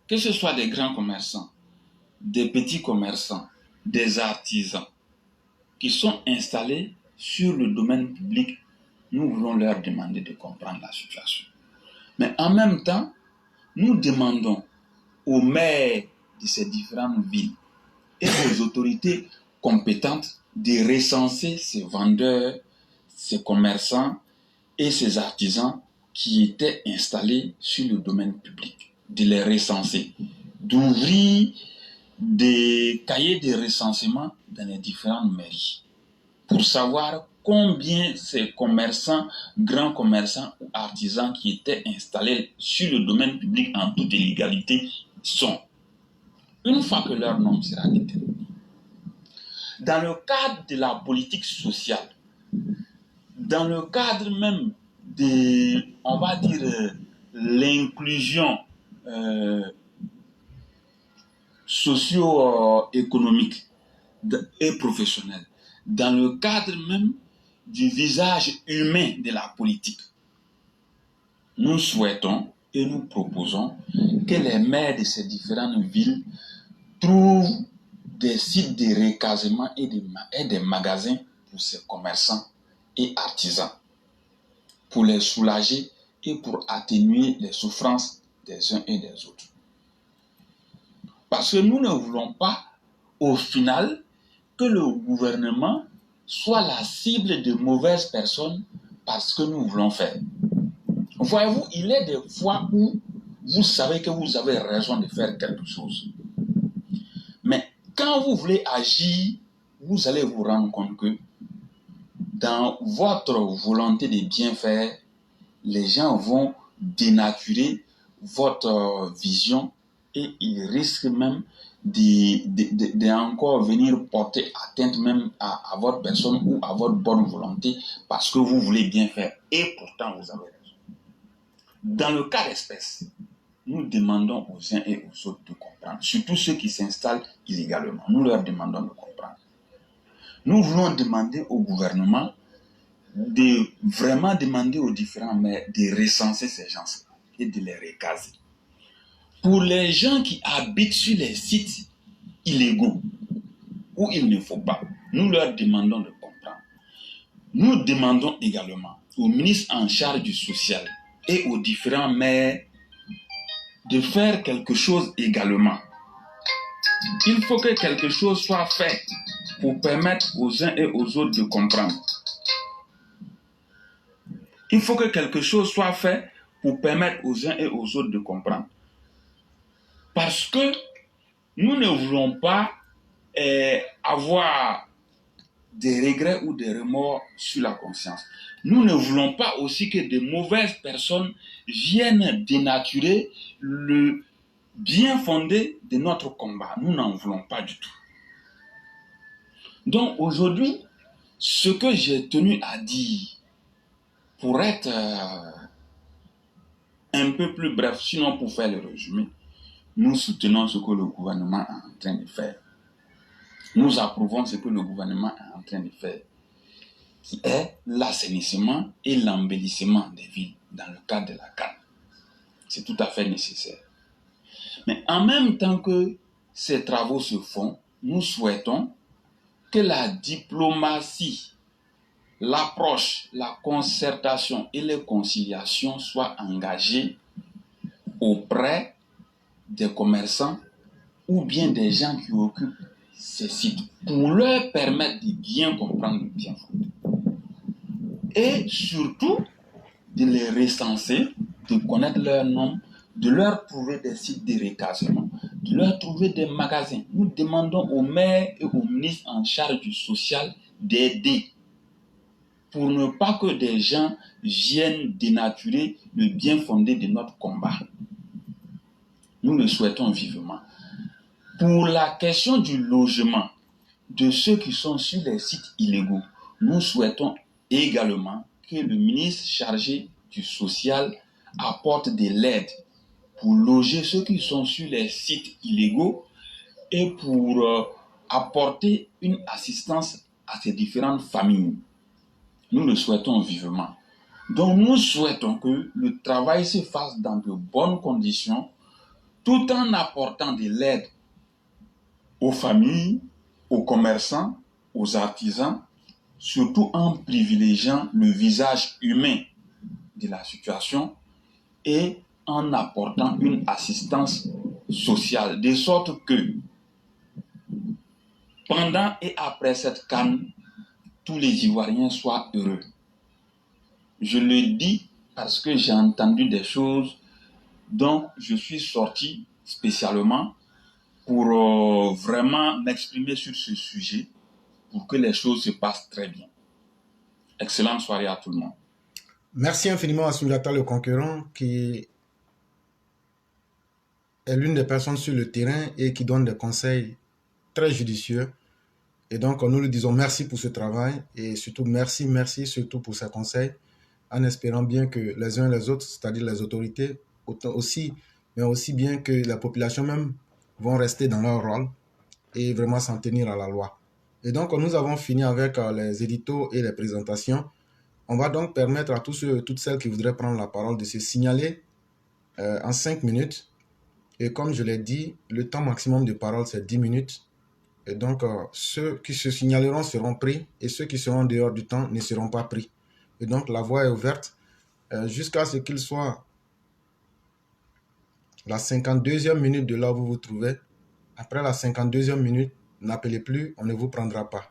que ce soit des grands commerçants, des petits commerçants, des artisans, qui sont installés sur le domaine public, nous voulons leur demander de comprendre la situation. Mais en même temps, nous demandons aux maires de ces différentes villes et aux autorités compétentes de recenser ces vendeurs, ces commerçants et ces artisans qui étaient installés sur le domaine public, de les recenser, d'ouvrir des cahiers de recensement dans les différentes mairies pour savoir combien ces commerçants, grands commerçants ou artisans qui étaient installés sur le domaine public en toute illégalité sont. Une fois que leur nombre sera déterminé, dans le cadre de la politique sociale, dans le cadre même de, on va dire, l'inclusion socio-économique et professionnelle, dans le cadre même du visage humain de la politique, nous souhaitons et nous proposons que les maires de ces différentes villes trouvent des sites de recasement et des magasins pour ces commerçants et artisans, pour les soulager et pour atténuer les souffrances des uns et des autres. Parce que nous ne voulons pas, au final, que le gouvernement soit la cible de mauvaises personnes parce que nous voulons faire. Voyez-vous, il y a des fois où vous savez que vous avez raison de faire quelque chose. Mais quand vous voulez agir, vous allez vous rendre compte que dans votre volonté de bien faire, les gens vont dénaturer votre vision et ils risquent même de encore venir porter atteinte même à votre personne ou à votre bonne volonté parce que vous voulez bien faire et pourtant vous avez raison. Dans le cas d'espèce, nous demandons aux uns et aux autres de comprendre, surtout ceux qui s'installent illégalement. Nous leur demandons de comprendre. Nous voulons demander au gouvernement de vraiment demander aux différents maires de recenser ces gens et de les recaser. Pour les gens qui habitent sur les sites illégaux où il ne faut pas, nous leur demandons de comprendre. Nous demandons également au ministre en charge du social et aux différents maires de faire quelque chose également. Il faut que quelque chose soit fait pour permettre aux uns et aux autres de comprendre. Il faut que quelque chose soit fait pour permettre aux uns et aux autres de comprendre. Parce que nous ne voulons pas avoir des regrets ou des remords sur la conscience. Nous ne voulons pas aussi que de mauvaises personnes viennent dénaturer le bien fondé de notre combat. Nous n'en voulons pas du tout. Donc aujourd'hui, ce que j'ai tenu à dire, pour être un peu plus bref, sinon pour faire le résumé, nous soutenons ce que le gouvernement est en train de faire. Nous approuvons ce que le gouvernement est en train de faire, qui est l'assainissement et l'embellissement des villes dans le cadre de la CAN. C'est tout à fait nécessaire. Mais en même temps que ces travaux se font, nous souhaitons que la diplomatie, l'approche, la concertation et les conciliations soient engagées auprès des commerçants ou bien des gens qui occupent ces sites pour leur permettre de bien comprendre le bien fondé. Et surtout, de les recenser, de connaître leur nom, de leur trouver des sites de recasement, de leur trouver des magasins. Nous demandons aux maires et aux ministres en charge du social d'aider pour ne pas que des gens viennent dénaturer le bien fondé de notre combat. Nous le souhaitons vivement. Pour la question du logement de ceux qui sont sur les sites illégaux, nous souhaitons également que le ministre chargé du social apporte de l'aide pour loger ceux qui sont sur les sites illégaux et pour apporter une assistance à ces différentes familles. Nous le souhaitons vivement. Donc nous souhaitons que le travail se fasse dans de bonnes conditions tout en apportant de l'aide aux familles, aux commerçants, aux artisans, surtout en privilégiant le visage humain de la situation et en apportant une assistance sociale, de sorte que pendant et après cette CAN, tous les Ivoiriens soient heureux. Je le dis parce que j'ai entendu des choses dont je suis sorti spécialement pour vraiment m'exprimer sur ce sujet pour que les choses se passent très bien. Excellente soirée à tout le monde. Merci infiniment à Soundiata le Conquérant, qui est l'une des personnes sur le terrain et qui donne des conseils très judicieux. Et donc, nous lui disons merci pour ce travail et surtout merci surtout pour ces conseils, en espérant bien que les uns et les autres, c'est-à-dire les autorités aussi, mais aussi bien que la population même, vont rester dans leur rôle et vraiment s'en tenir à la loi. Et donc, nous avons fini avec les éditos et les présentations. On va donc permettre à tous ceux et toutes celles qui voudraient prendre la parole de se signaler en 5 minutes. Et comme je l'ai dit, le temps maximum de parole, c'est 10 minutes. Et donc, ceux qui se signaleront seront pris et ceux qui seront dehors du temps ne seront pas pris. Et donc, la voie est ouverte jusqu'à ce qu'il soit la 52e minute de là où vous vous trouvez. Après la 52e minute, n'appelez plus, on ne vous prendra pas.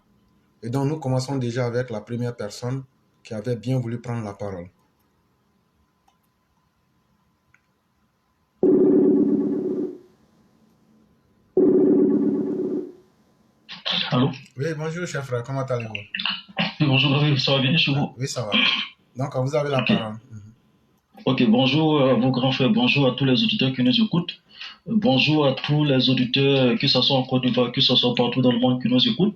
Et donc, nous commençons déjà avec la première personne qui avait bien voulu prendre la parole. Allô? Oui, bonjour, cher frère, comment allez-vous? Bonjour, oui, ça va bien chez vous? Oui, ça va. Donc, vous avez la Ok. parole. Ok, bonjour à vos grands frères, bonjour à tous les auditeurs qui nous écoutent. Bonjour à tous les auditeurs, que ce soit en Côte d'Ivoire, que ce soit partout dans le monde qui nous écoutent.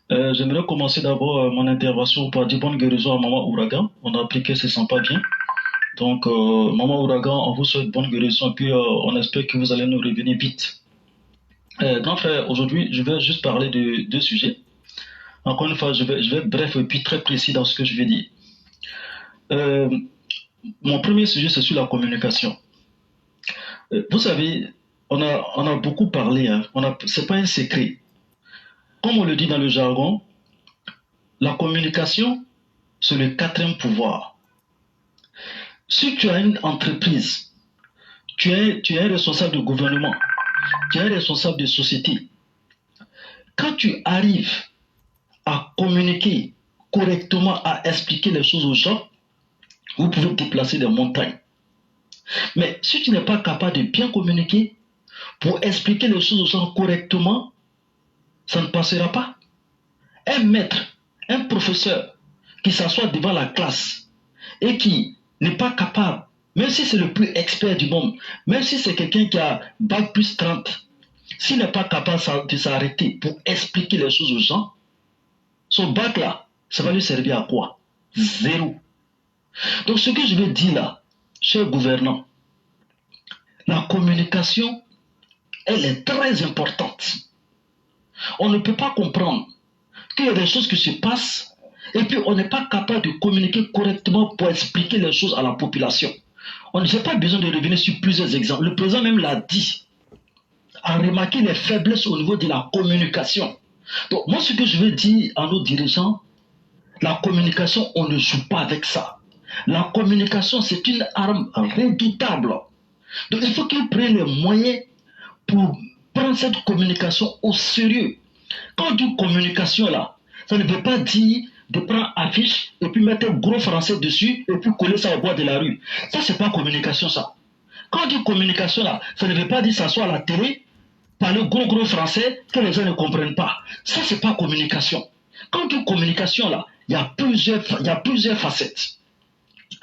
J'aimerais commencer d'abord mon intervention par dire bonne guérison à Maman Ouragan. On a appris qu'elle se sent pas bien. Donc, Maman Ouragan, on vous souhaite bonne guérison et puis on espère que vous allez nous revenir vite. Grand frère, aujourd'hui, je vais juste parler de deux sujets. Encore une fois, je vais être bref et puis très précis dans ce que je vais dire. Mon premier sujet, c'est sur la communication. Vous savez, on a beaucoup parlé, hein. C'est pas un secret. Comme on le dit dans le jargon, la communication, c'est le quatrième pouvoir. Si tu as une entreprise, tu es un responsable de gouvernement, tu es un responsable de société. Quand tu arrives à communiquer correctement, à expliquer les choses aux gens, vous pouvez déplacer des montagnes. Mais si tu n'es pas capable de bien communiquer pour expliquer les choses aux gens correctement, ça ne passera pas. Un maître, un professeur qui s'assoit devant la classe et qui n'est pas capable, même si c'est le plus expert du monde, même si c'est quelqu'un qui a bac plus 30, s'il n'est pas capable de s'arrêter pour expliquer les choses aux gens, son bac là, ça va lui servir à quoi? Zéro. Donc ce que je veux dire là, chers gouvernants, la communication, elle est très importante. On ne peut pas comprendre qu'il y a des choses qui se passent et puis on n'est pas capable de communiquer correctement pour expliquer les choses à la population. On n'a pas besoin de revenir sur plusieurs exemples. Le président même l'a dit, a remarqué les faiblesses au niveau de la communication. Donc moi ce que je veux dire à nos dirigeants, la communication, on ne joue pas avec ça. La communication, c'est une arme redoutable. Donc il faut qu'ils prennent les moyens pour prendre cette communication au sérieux. Quand on dit communication là, ça ne veut pas dire de prendre affiche et puis mettre un gros français dessus et puis coller ça au bord de la rue. Ça, c'est pas communication ça. Quand on dit communication là, ça ne veut pas dire s'asseoir à la télé, parler gros français que les gens ne comprennent pas. Ça, c'est pas communication. Quand on dit communication là, il y a plusieurs facettes.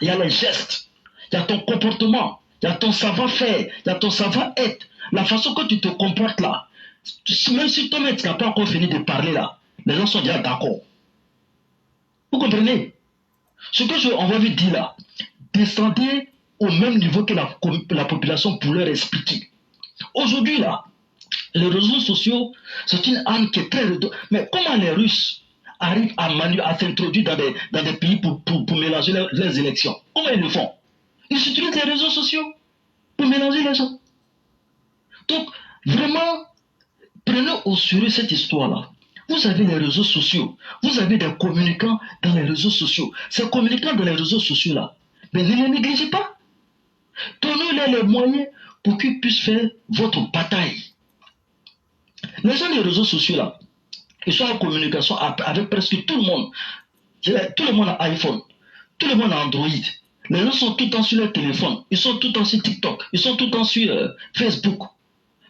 Il y a les gestes, il y a ton comportement, il y a ton savoir-faire, il y a ton savoir-être, la façon que tu te comportes là. Même si toi-même tu n'as pas encore fini de parler là, les gens sont déjà d'accord. Vous comprenez? Ce que on va vous dire là, descendez au même niveau que la population pour leur expliquer. Aujourd'hui là, les réseaux sociaux, c'est une arme qui est très... Mais comment les Russes arrivent à s'introduire dans des pays pour mélanger les élections? Comment ils le font? Ils utilisent les réseaux sociaux pour mélanger les gens. Donc, vraiment, prenez au sérieux cette histoire-là. Vous avez les réseaux sociaux, vous avez des communicants dans les réseaux sociaux. Ces communicants dans les réseaux sociaux-là, mais ne les négligez pas. Donnez-leur les moyens pour qu'ils puissent faire votre bataille. Les gens des réseaux sociaux-là, ils sont en communication avec presque tout le monde. Tout le monde a iPhone, tout le monde a Android. Les gens sont tout le temps sur leur téléphone, ils sont tout le temps sur TikTok, ils sont tout le temps sur Facebook.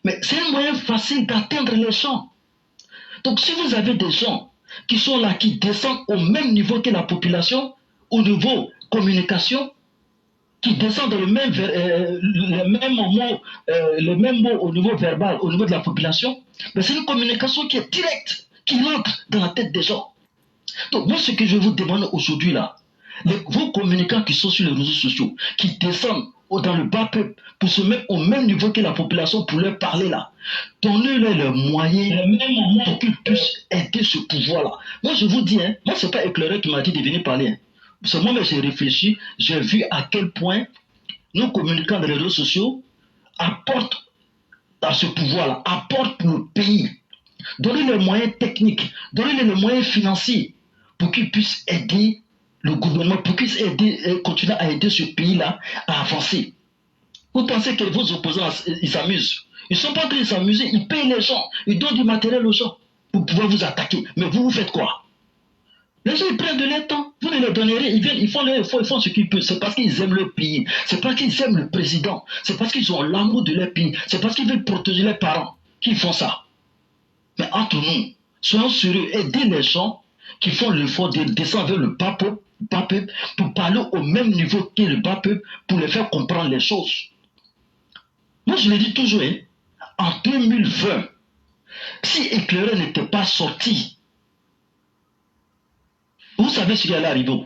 Mais c'est un moyen facile d'atteindre les gens. Donc si vous avez des gens qui sont là, qui descendent au même niveau que la population, au niveau communication, qui descendent dans le même mot au niveau verbal, au niveau de la population, mais c'est une communication qui est directe, qui entre dans la tête des gens. Donc moi ce que je vous demande aujourd'hui là, vos communicants qui sont sur les réseaux sociaux, qui descendent dans le bas peuple pour se mettre au même niveau que la population pour leur parler là, donnez-leur les moyens pour qu'ils puissent aider ce pouvoir-là. Moi je vous dis, hein, moi c'est pas Éclaireur qui m'a dit de venir parler. Hein. C'est moi-même j'ai réfléchi, j'ai vu à quel point nos communicants dans les réseaux sociaux apportent à ce pouvoir-là, apportent pour le pays. Donnez les moyens techniques, donnez les moyens financiers pour qu'ils puissent aider le gouvernement, pour qu'ils continuent à aider ce pays-là à avancer. Vous pensez que vos opposants, ils s'amusent? Ils ne sont pas en train de s'amuser, ils payent les gens, ils donnent du matériel aux gens pour pouvoir vous attaquer. Mais vous faites quoi? Les gens, ils prennent de leur temps, vous ne leur donnez rien, ils font ce qu'ils peuvent. C'est parce qu'ils aiment leur pays, c'est parce qu'ils aiment le président, c'est parce qu'ils ont l'amour de leur pays, c'est parce qu'ils veulent protéger leurs parents qu'ils font ça. Mais entre nous, Soyons sérieux, aidez les gens qui font l'effort de descendre vers le bas peuple pour parler au même niveau que le bas peuple, pour les faire comprendre les choses. Moi, je le dis toujours, hein, en 2020, si Éclaireur n'était pas sorti, vous savez ce qui allait arriver.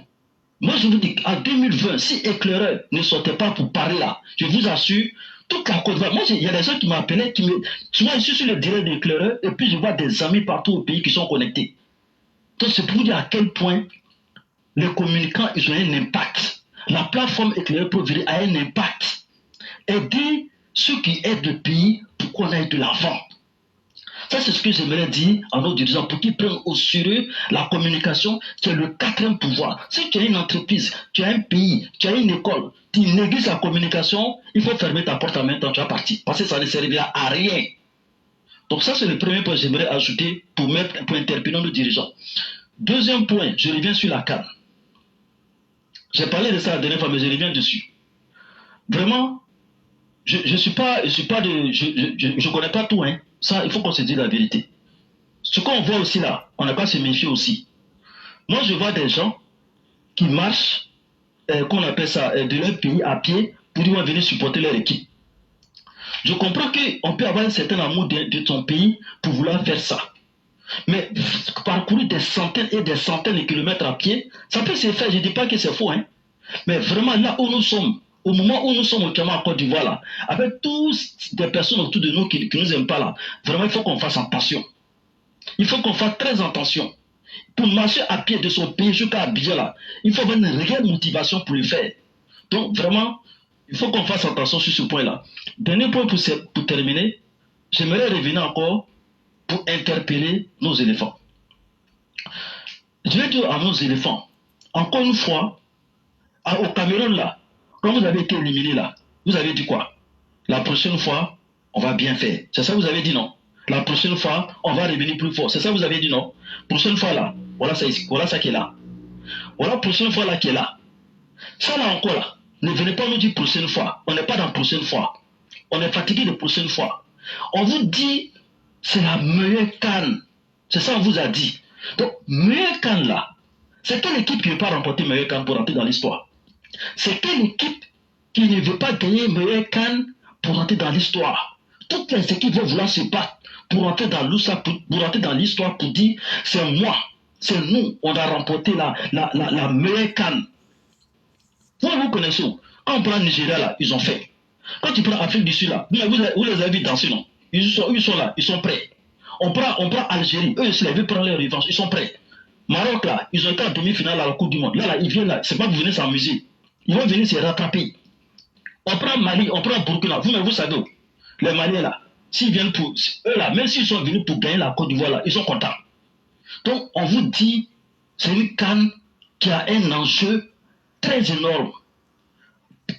Moi, je vous dis qu'en 2020, si Éclaireur ne sortait pas pour parler là, je vous assure, toute la Côte d'Ivoire, moi, il y a des gens qui m'appelaient, souvent, je suis sur le direct d'Éclaireur, et puis je vois des amis partout au pays qui sont connectés. Donc, c'est pour vous dire à quel point les communicants, ils ont un impact. La plateforme Éclaireur pour venir a un impact. Aider ceux qui aident le pays pour qu'on aille de l'avant. Ça, c'est ce que j'aimerais dire à nos dirigeants pour qu'ils prennent au sérieux la communication qui est le quatrième pouvoir. Si tu as une entreprise, tu as un pays, tu as une école, tu négliges la communication, il faut fermer ta porte en même temps, tu vas partir. Parce que ça ne servira à rien. Donc ça, c'est le premier point que j'aimerais ajouter pour interpeller nos dirigeants. Deuxième point, je reviens sur la CAN. J'ai parlé de ça la dernière fois, mais je reviens dessus. Vraiment, je connais pas tout, hein. Ça, il faut qu'on se dise la vérité. Ce qu'on voit aussi là, on n'a pas à se méfier aussi. Moi, je vois des gens qui marchent, qu'on appelle ça, de leur pays à pied pour dire venir supporter leur équipe. Je comprends qu'on peut avoir un certain amour de ton pays pour vouloir faire ça. Mais parcourir des centaines et des centaines de kilomètres à pied, ça peut se faire. Je ne dis pas que c'est faux, hein. Mais vraiment, là où nous sommes, au moment où nous sommes actuellement en Côte d'Ivoire, là, avec tous des personnes autour de nous qui ne nous aiment pas, là, vraiment, il faut qu'on fasse attention. Il faut qu'on fasse très attention. Pour marcher à pied de son pays jusqu'à Abidjan, là, il faut avoir une réelle motivation pour le faire. Donc, vraiment, il faut qu'on fasse attention sur ce point-là. Dernier point pour terminer, j'aimerais revenir encore pour interpeller nos éléphants. Je vais dire à nos éléphants, encore une fois, au Cameroun, là, quand vous avez été éliminé là, vous avez dit quoi? La prochaine fois, on va bien faire. C'est ça que vous avez dit, non? La prochaine fois, on va revenir plus fort. C'est ça que vous avez dit, non? Prochaine fois là, voilà ça qui est là. Voilà la prochaine fois là qui est là. Ça là encore là, ne venez pas nous dire prochaine fois. On n'est pas dans la prochaine fois. On est fatigué de prochaine fois. On vous dit, c'est la meilleure canne. C'est ça qu'on vous a dit. Donc, meilleure canne là, c'est quelle équipe qui ne veut pas remporter meilleure canne pour rentrer dans l'histoire? C'est quelle équipe qui ne veut pas gagner meilleure canne pour rentrer dans l'histoire? Toutes les équipes vont vouloir se battre pour rentrer dans l'histoire, pour dire c'est moi, c'est nous, on a remporté la meilleure canne. Vous connaissez où? Quand on prend le Nigeria là, ils ont fait. Quand tu prends l'Afrique du Sud là, vous les avez vus danser, non? Ils sont là, ils sont prêts. On prend Algérie, eux aussi, ils veulent prendre leur revanche, ils sont prêts. Maroc là, ils ont été en demi-finale à la Coupe du Monde. Là, ils viennent là, c'est pas que vous venez s'amuser. Ils vont venir se rattraper. On prend Mali, on prend Burkina. Vous savez, les Maliens là, s'ils viennent pour eux là, même s'ils sont venus pour gagner la Côte d'Ivoire là, ils sont contents. Donc on vous dit, c'est une CAN qui a un enjeu très énorme.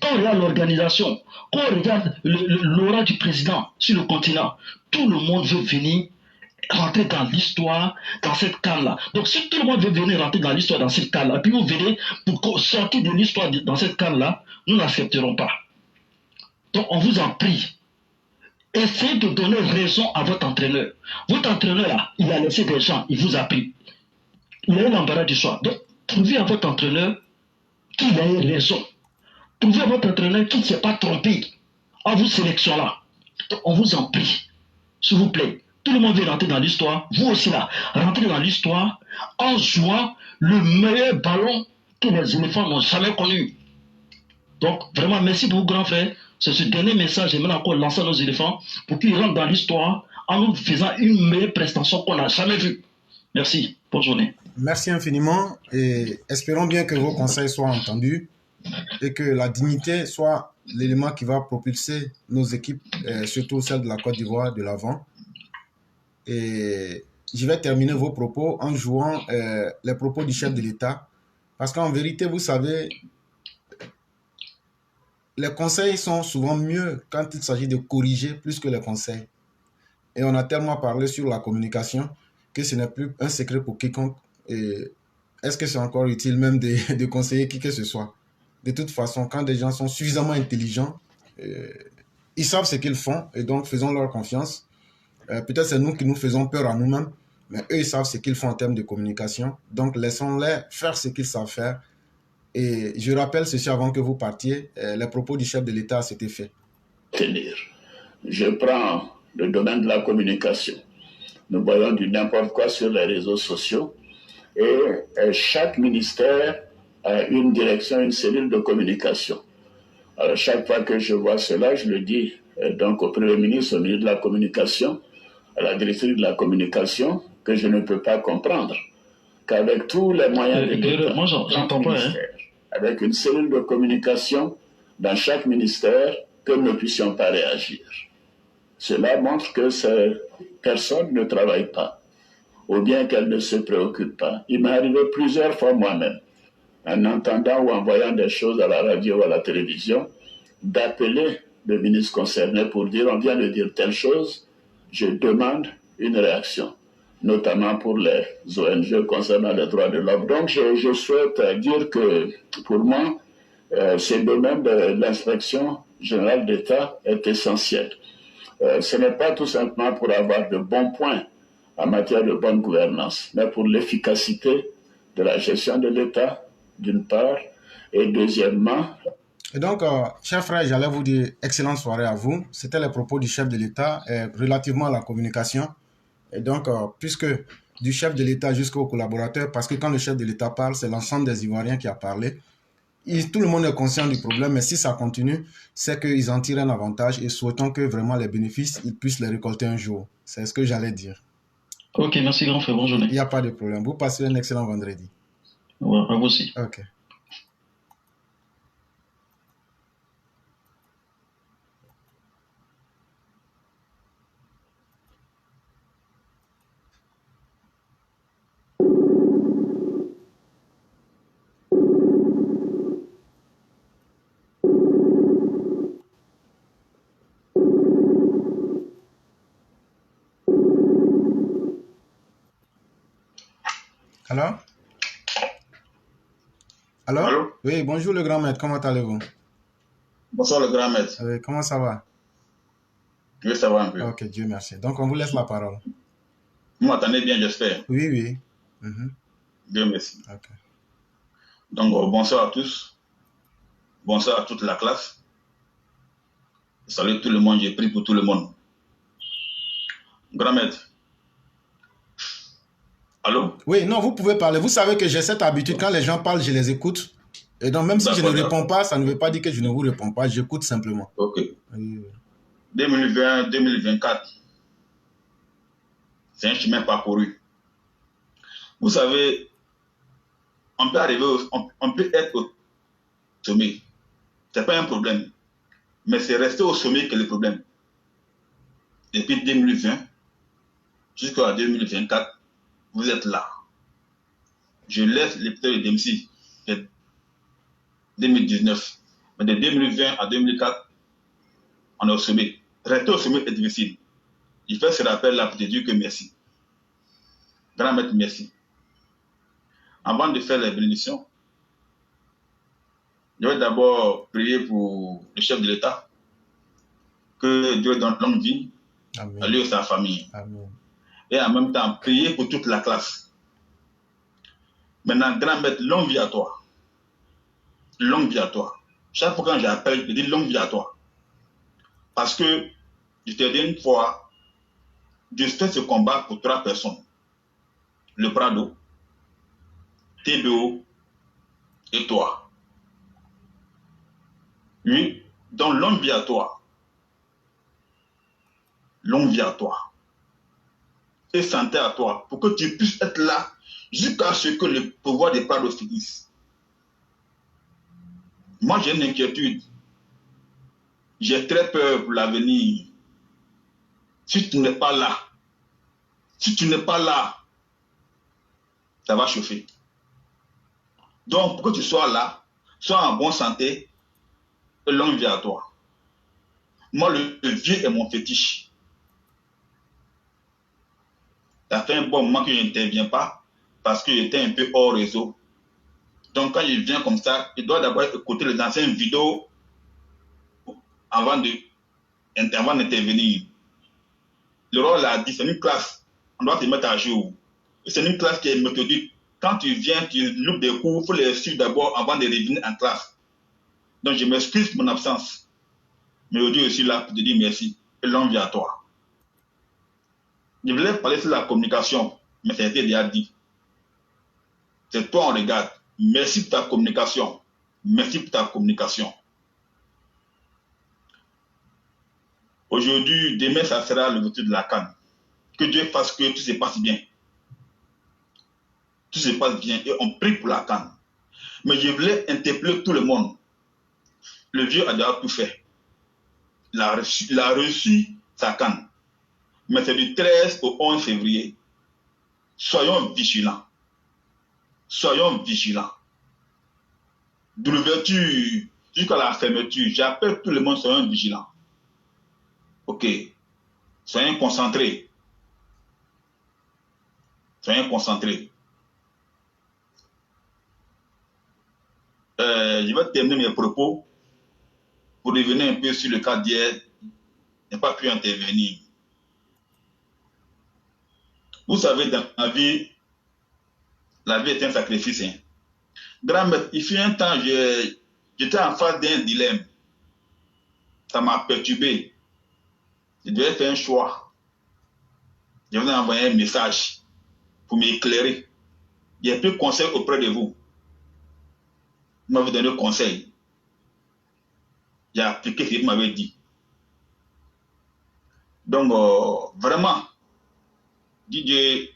Quand on regarde l'organisation, quand on regarde l'aura du président sur le continent, tout le monde veut venir rentrer dans l'histoire, dans cette CAN-là. Donc si tout le monde veut venir rentrer dans l'histoire, dans cette CAN-là, puis vous venez pour sortir de l'histoire dans cette CAN-là, nous n'accepterons pas. Donc on vous en prie, essayez de donner raison à votre entraîneur. Votre entraîneur là, il a laissé des gens, il vous a pris. Il a eu l'embarras du choix. Donc trouvez à votre entraîneur qu'il a eu raison. Trouvez à votre entraîneur qui ne s'est pas trompé en vous sélectionnant là. Donc on vous en prie, s'il vous plaît. Tout le monde veut rentrer dans l'histoire, vous aussi là, rentrez dans l'histoire en jouant le meilleur ballon que les éléphants n'ont jamais connu. Donc vraiment merci pour vous grand frère. C'est ce dernier message, j'aimerais encore lancer à nos éléphants pour qu'ils rentrent dans l'histoire en nous faisant une meilleure prestation qu'on n'a jamais vue. Merci, bonne journée. Merci infiniment et espérons bien que vos conseils soient entendus et que la dignité soit l'élément qui va propulser nos équipes, surtout celles de la Côte d'Ivoire, de l'avant. Et je vais terminer vos propos en jouant les propos du chef de l'État. Parce qu'en vérité, vous savez, les conseils sont souvent mieux quand il s'agit de corriger plus que les conseils. Et on a tellement parlé sur la communication que ce n'est plus un secret pour quiconque. Est-ce que c'est encore utile même de conseiller qui que ce soit? De toute façon, quand des gens sont suffisamment intelligents, ils savent ce qu'ils font et donc faisons leur confiance. Peut-être c'est nous qui nous faisons peur à nous-mêmes, Mais eux, ils savent ce qu'ils font en termes de communication. Donc, laissons-les faire ce qu'ils savent faire. Et je rappelle ceci avant que vous partiez, les propos du chef de l'État à cet effet. Tenir. Je prends le domaine de la communication. Nous voyons du n'importe quoi sur les réseaux sociaux et chaque ministère a une direction, une cellule de communication. Alors, chaque fois que je vois cela, je le dis donc au Premier ministre, au ministre de la Communication, à la directrice de la Communication, que je ne peux pas comprendre qu'avec tous les moyens de l'État, moi, j'entends pas, hein. avec une cellule de communication dans chaque ministère, que nous ne puissions pas réagir. Cela montre que ces personnes ne travaillent pas, ou bien qu'elles ne se préoccupent pas. Il m'est arrivé plusieurs fois moi-même, en entendant ou en voyant des choses à la radio ou à la télévision, d'appeler le ministre concerné pour dire on vient de dire telle chose, je demande une réaction, notamment pour les ONG concernant les droits de l'homme. Donc je souhaite dire que pour moi, ce domaine de l'inspection générale d'État est essentiel. Ce n'est pas tout simplement pour avoir de bons points en matière de bonne gouvernance, mais pour l'efficacité de la gestion de l'État, d'une part, et deuxièmement... Et donc, chers frères, j'allais vous dire excellente soirée à vous. C'était les propos du chef de l'État relativement à la communication. Et donc, puisque du chef de l'État jusqu'aux collaborateurs, parce que quand le chef de l'État parle, c'est l'ensemble des Ivoiriens qui a parlé. Tout le monde est conscient du problème, mais si ça continue, c'est qu'ils en tirent un avantage et souhaitons que vraiment les bénéfices, ils puissent les récolter un jour. C'est ce que j'allais dire. Ok, merci grand frère, bonne journée. Il n'y a pas de problème. Vous passez un excellent vendredi. Ouais, à vous aussi. Ok. Alors? Alors? Allô? Oui, bonjour le grand maître, comment allez-vous? Bonsoir le grand maître. Oui, comment ça va? Oui, ça va un peu. Ok, Dieu merci. Donc, on vous laisse la parole. Vous m'entendez bien, j'espère. Oui, oui. Mhm. Dieu merci. Ok. Donc, bonsoir à tous. Bonsoir à toute la classe. Salut tout le monde, j'ai pris pour tout le monde. Grand maître. Allô? Oui, non, vous pouvez parler. Vous savez que j'ai cette habitude, quand les gens parlent, je les écoute. Et donc, même si je ne réponds pas, ça ne veut pas dire que je ne vous réponds pas. J'écoute simplement. Ok. Oui. 2020, 2024, c'est un chemin parcouru. Vous savez, on peut arriver, on peut être au sommet. Ce n'est pas un problème. Mais c'est rester au sommet que le problème. Depuis 2020 jusqu'à 2024, vous êtes là. Je laisse l'épisode de DMC de 2019. Mais de 2020 à 2004, on est au sommet. Rester au sommet est difficile. Il fait ce rappel-là pour te dire que merci. Grand maître, merci. Avant de faire les bénédictions, je vais d'abord prier pour le chef de l'État, que Dieu donne longue vie à lui et sa famille. Amen. Et en même temps, prier pour toute la classe. Maintenant, grand maître, longue vie à toi. Longue vie à toi. Chaque fois que j'appelle, je dis longue vie à toi. Parce que, je te dis une fois, je fais ce combat pour 3 personnes. Le Prado, TBO et toi. Oui, donc longue vie à toi. Longue vie à toi. Et santé à toi, pour que tu puisses être là jusqu'à ce que le pouvoir des Prado finisse. Moi, j'ai une inquiétude. J'ai très peur pour l'avenir. Si tu n'es pas là, ça va chauffer. Donc, pour que tu sois là, sois en bonne santé et longue vie à toi. Moi, le vieux est mon fétiche. Ça fait un bon moment que je n'interviens pas parce que j'étais un peu hors réseau. Donc, quand je viens comme ça, je dois d'abord écouter les anciennes vidéos avant d'intervenir. Le rôle a dit, c'est une classe. On doit se mettre à jour. C'est une classe qui est méthodique. Quand tu viens, tu loupes des cours, il faut les suivre d'abord avant de revenir en classe. Donc je m'excuse pour mon absence. Mais aujourd'hui, je suis là pour te dire merci. Et l'homme vient à toi. Je voulais parler sur la communication, mais ça a été déjà dit. C'est toi, on regarde. Merci pour ta communication. Merci pour ta communication. Aujourd'hui, demain, ça sera le retour de la CAN. Que Dieu fasse que tout se passe bien. Tout se passe bien et on prie pour la CAN. Mais je voulais interpeller tout le monde. Le vieux a déjà tout fait. Il a reçu sa CAN. Mais c'est du 13 au 11 février. Soyons vigilants. Soyons vigilants. De l'ouverture jusqu'à la fermeture, j'appelle tout le monde, soyons vigilants. Ok. Soyons concentrés. Soyons concentrés. Je vais terminer mes propos pour revenir un peu sur le cas d'hier. Je n'ai pas pu intervenir. Vous savez, dans la vie est un sacrifice. Hein. Grand-mère, il fut un temps, j'étais en face d'un dilemme. Ça m'a perturbé. Je devais faire un choix. Je vous ai envoyé un message pour m'éclairer. J'ai pris conseil auprès de vous. Vous m'avez donné conseil. J'ai appliqué ce que vous m'avez dit. Donc, vraiment, le DJ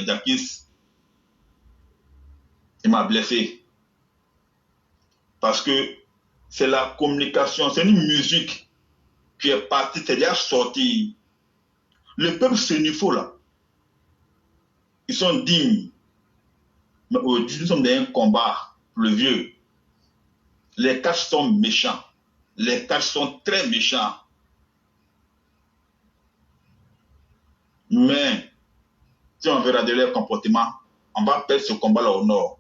Jacques, il m'a blessé. Parce que c'est la communication, c'est une musique qui est partie, c'est déjà sorti. Le peuple sénifaux là, ils sont dignes. Mais aujourd'hui, nous sommes dans un combat pour le vieux. Les quatre sont méchants. Les quatre sont très méchants. Mais si on veut regarder leur comportement, on va perdre ce combat-là au nord.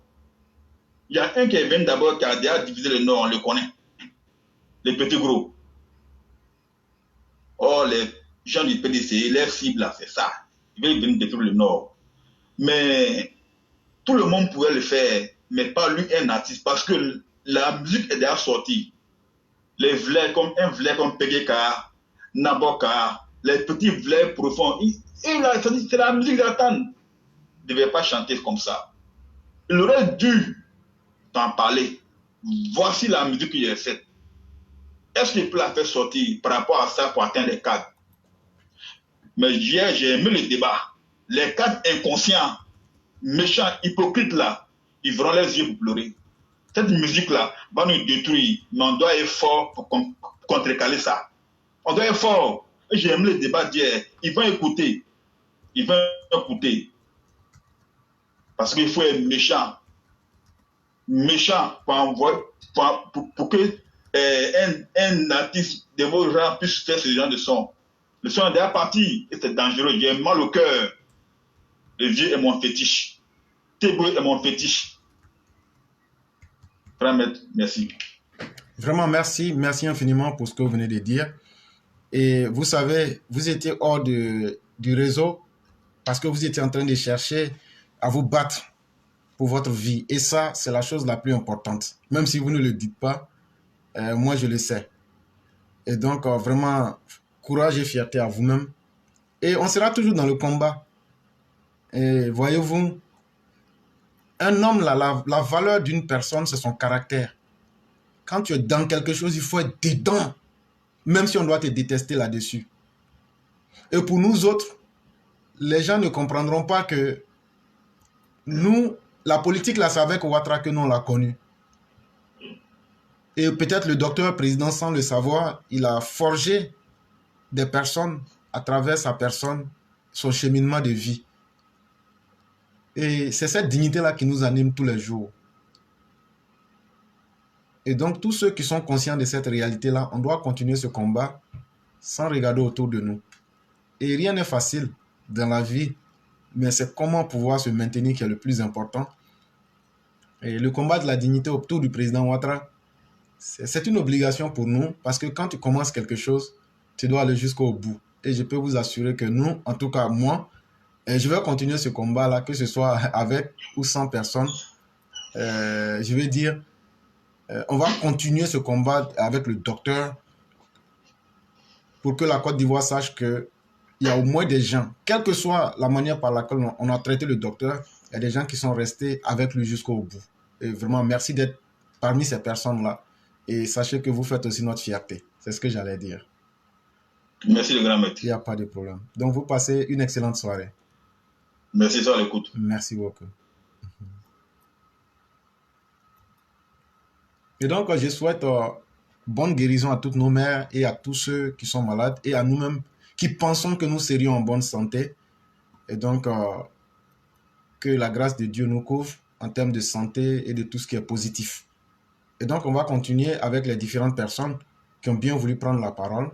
Il y a un qui vient d'abord, qui a déjà divisé le nord, on le connaît. Les petits gros. Oh, les gens du PDC, les cibles là, c'est ça. Ils veulent venir détruire le nord. Mais tout le monde pouvait le faire, mais pas lui, un artiste, parce que la musique est déjà sortie. Les vlés comme un vlé comme PGK, Naboka, les petits vlés profonds, c'est la musique d'Atan. Il ne devait pas chanter comme ça. Il aurait dû t'en parler. Voici la musique qu'il a faite. Est-ce qu'il peut la faire sortir par rapport à ça pour atteindre les cadres? Mais hier, j'ai aimé le débat. Les cadres inconscients, méchants, hypocrites là, ils verront les yeux pour pleurer. Cette musique-là va nous détruire, mais on doit être fort pour contrecarrer ça. On doit être fort. J'ai aimé le débat d'hier. Ils vont écouter. Ils vont écouter. Parce qu'il faut être méchant. Méchant pour que un artiste de vos gens puisse faire ce genre de son. Le son est déjà parti et c'est dangereux. J'ai mal au cœur. Le vieux est mon fétiche. Thébo est mon fétiche. Merci. Vraiment, merci. Merci infiniment pour ce que vous venez de dire. Et vous savez, vous étiez hors du réseau parce que vous étiez en train de chercher à vous battre pour votre vie. Et ça, c'est la chose la plus importante. Même si vous ne le dites pas, moi, je le sais. Et donc, vraiment, courage et fierté à vous-même. Et on sera toujours dans le combat. Et voyez-vous, un homme, la valeur d'une personne, c'est son caractère. Quand tu es dans quelque chose, il faut être dedans. Même si on doit te détester là-dessus. Et pour nous autres, les gens ne comprendront pas que nous, la politique, là, c'est avec Ouattara que nous, on l'a connu. Et peut-être le docteur président, sans le savoir, il a forgé des personnes à travers sa personne, son cheminement de vie. Et c'est cette dignité-là qui nous anime tous les jours. Et donc, tous ceux qui sont conscients de cette réalité-là, on doit continuer ce combat sans regarder autour de nous. Et rien n'est facile dans la vie, mais c'est comment pouvoir se maintenir qui est le plus important. Et le combat de la dignité autour du président Ouattara, c'est une obligation pour nous, parce que quand tu commences quelque chose, tu dois aller jusqu'au bout. Et je peux vous assurer que nous, en tout cas moi, Et je vais continuer ce combat-là, que ce soit avec ou sans personne. Je vais dire, on va continuer ce combat avec le docteur pour que la Côte d'Ivoire sache qu'il y a au moins des gens, quelle que soit la manière par laquelle on a traité le docteur, il y a des gens qui sont restés avec lui jusqu'au bout. Et vraiment, merci d'être parmi ces personnes-là. Et sachez que vous faites aussi notre fierté. C'est ce que j'allais dire. Merci le grand maître. Il n'y a pas de problème. Donc, vous passez une excellente soirée. Merci toi à l'écoute. Merci beaucoup. Et donc, je souhaite bonne guérison à toutes nos mères et à tous ceux qui sont malades et à nous-mêmes qui pensons que nous serions en bonne santé. Et donc, que la grâce de Dieu nous couvre en termes de santé et de tout ce qui est positif. Et donc, on va continuer avec les différentes personnes qui ont bien voulu prendre la parole.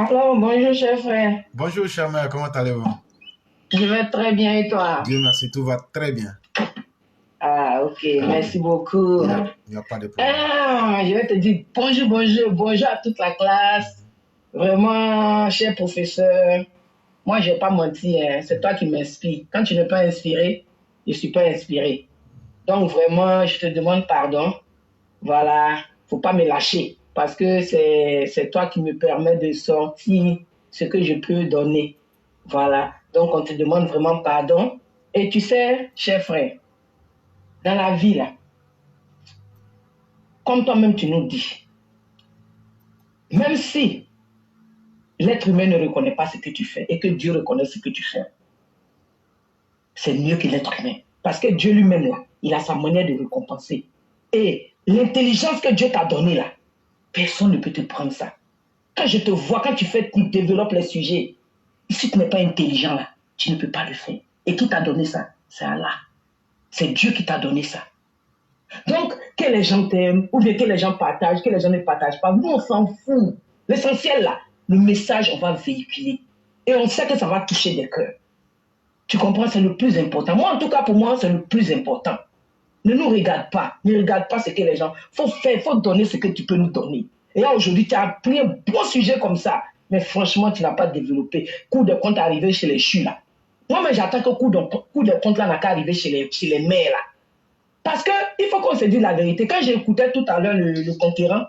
Alors, bonjour, cher frère. Bonjour, chère mère, comment allez-vous? Je vais très bien et toi? Dieu merci, tout va très bien. Ah, ok, merci beaucoup. Il n'y a pas de problème. Je vais te dire bonjour à toute la classe. Vraiment, cher professeur, moi, je ne vais pas mentir, c'est toi qui m'inspires. Quand tu n'es pas inspiré, je ne suis pas inspiré. Donc, vraiment, je te demande pardon. Voilà, il ne faut pas me lâcher parce que c'est toi qui me permets de sortir ce que je peux donner. Voilà, donc on te demande vraiment pardon. Et tu sais, cher frère, dans la vie, là, comme toi-même tu nous dis, même si l'être humain ne reconnaît pas ce que tu fais et que Dieu reconnaît ce que tu fais, c'est mieux que l'être humain. Parce que Dieu lui-même, là, il a sa manière de récompenser. Et l'intelligence que Dieu t'a donnée, là, personne ne peut te prendre ça. Quand je te vois, quand tu développes les sujets, si tu n'es pas intelligent, là, tu ne peux pas le faire. Et qui t'a donné ça? C'est Allah. C'est Dieu qui t'a donné ça. Donc, que les gens t'aiment, ou bien que les gens partagent, que les gens ne partagent pas, nous, on s'en fout. L'essentiel, là, le message, on va véhiculer. Et on sait que ça va toucher des cœurs. Tu comprends? C'est le plus important. Moi, en tout cas, pour moi, c'est le plus important. Ne nous regarde pas. Ne regarde pas ce que les gens... Il faut faire, il faut donner ce que tu peux nous donner. Et là, aujourd'hui, tu as pris un bon sujet comme ça. Mais franchement, tu n'as pas développé. Coup de compte arrivé chez les chus, là. Moi, mais j'attends que coup de compte là n'a qu'à arriver chez les mères, là. Parce qu'il faut qu'on se dise la vérité. Quand j'écoutais tout à l'heure le conquérant,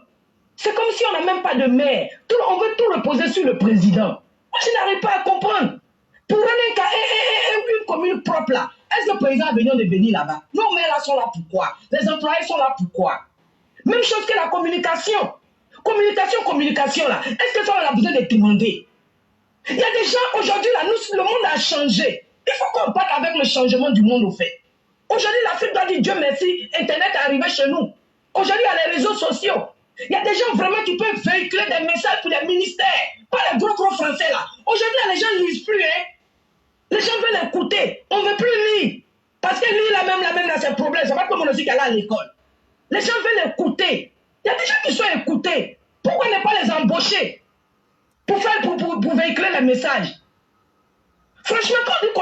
c'est comme si on n'a même pas de maire. On veut tout reposer sur le président. Moi, je n'arrive pas à comprendre. Pour un cas, une commune propre là, est-ce que le président a besoin de venir là-bas? Nos maires là sont là pourquoi? Les employés sont là pourquoi? Même chose que la communication. Communication là. Est-ce que ça on a besoin de demander? Il y a des gens aujourd'hui là, le monde a changé. Il faut qu'on parte avec le changement du monde au fait. Aujourd'hui, l'Afrique doit dire Dieu merci, Internet est arrivé chez nous. Aujourd'hui, il y a les réseaux sociaux. Il y a des gens vraiment qui peuvent véhiculer des messages pour les ministères, pas les gros français là. Aujourd'hui, les gens ne lisent plus, hein. Les gens veulent écouter. On ne veut plus lire. Parce que lire la même là, c'est un problème. C'est pas comme on aussi qu'elle est à l'école. Les gens veulent écouter. Il y a des gens qui sont écoutés. Pourquoi ne pas les embaucher pour véhiculer les messages? Franchement, quand on dit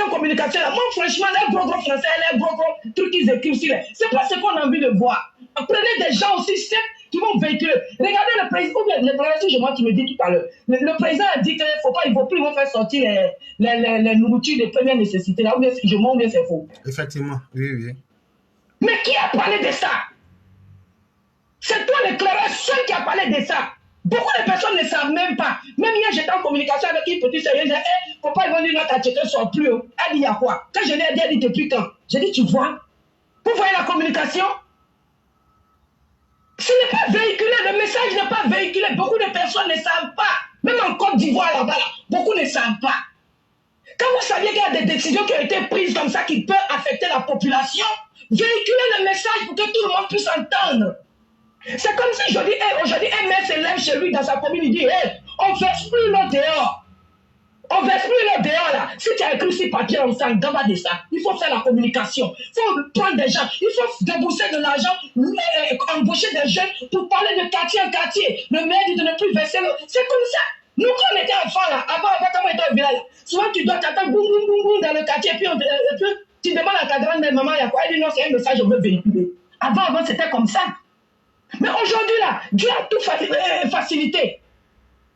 communication, là, moi, franchement, les gros français, les gros trucs qu'ils écrivent ici, c'est pas ce qu'on a envie de voir. Prenez des gens aussi simples qui vont véhiculer. Regardez le président, ou bien le président, qui me dit tout à l'heure. Le président a dit qu'il ne faut pas, ils vont faire sortir les nourritures de première nécessité. Là, ou bien c'est faux. Effectivement, oui. Mais qui a parlé de ça? C'est toi l'éclaireur seul qui a parlé de ça. Beaucoup de personnes ne savent même pas. Même hier, j'étais en communication avec une petite sérieuse. Elle dit, papa, ils vont dire notre attiqué sort plus haut. Elle dit, il y a quoi? Quand je l'ai dit, elle dit, depuis quand? J'ai dit, tu vois? Vous voyez la communication? Ce n'est pas véhiculé, le message n'est pas véhiculé. Beaucoup de personnes ne savent pas. Même en Côte d'Ivoire, là-bas, là, beaucoup ne savent pas. Quand vous saviez qu'il y a des décisions qui ont été prises comme ça qui peuvent affecter la population, véhiculez le message pour que tout le monde puisse entendre. C'est comme si je dis, hey, aujourd'hui, un maire se lève chez lui dans sa commune, il dit, hey, on ne verse plus l'eau dehors. On ne verse plus l'eau dehors là. Si tu as écrit sur papier en sang, dans bas de ça, il faut faire la communication. Il faut prendre des gens, il faut débourser de l'argent, embaucher des jeunes pour parler de quartier en quartier. Le maire dit de ne plus verser l'eau. C'est comme ça. Nous, quand on était enfants là, avant quand on était au village, souvent tu dois t'attendre boum boum boum boum dans le quartier, et puis tu demandes à ta grand-mère, maman, il y a quoi? Elle dit non, c'est un message, je veux véhiculer. Avant, c'était comme ça. Mais aujourd'hui, là, Dieu a tout facilité.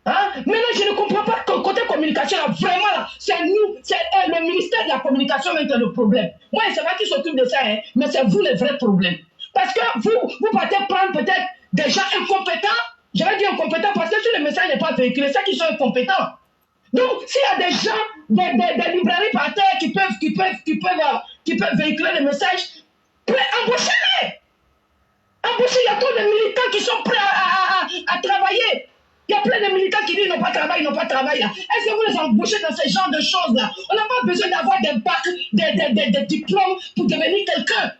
Hein? Maintenant, je ne comprends pas que côté communication, là, vraiment, là, c'est nous, c'est le ministère de la communication qui est le problème. Moi, c'est pas qui s'occupe de ça, hein, mais c'est vous le vrai problème. Parce que vous partez prendre peut-être des gens incompétents. J'avais dit incompétents parce que si le message n'est pas véhiculé, c'est qu'ils sont incompétents. Donc, s'il y a des gens, des librairies par terre qui peuvent véhiculer le message, embauchez-les. Embauchez, il y a trop de militants qui sont prêts à travailler. Il y a plein de militants qui disent qu'ils n'ont pas de travail, ils n'ont pas de travail. Est-ce que vous les embauchez dans ce genre de choses-là? On n'a pas besoin d'avoir des bacs, des diplômes pour devenir quelqu'un.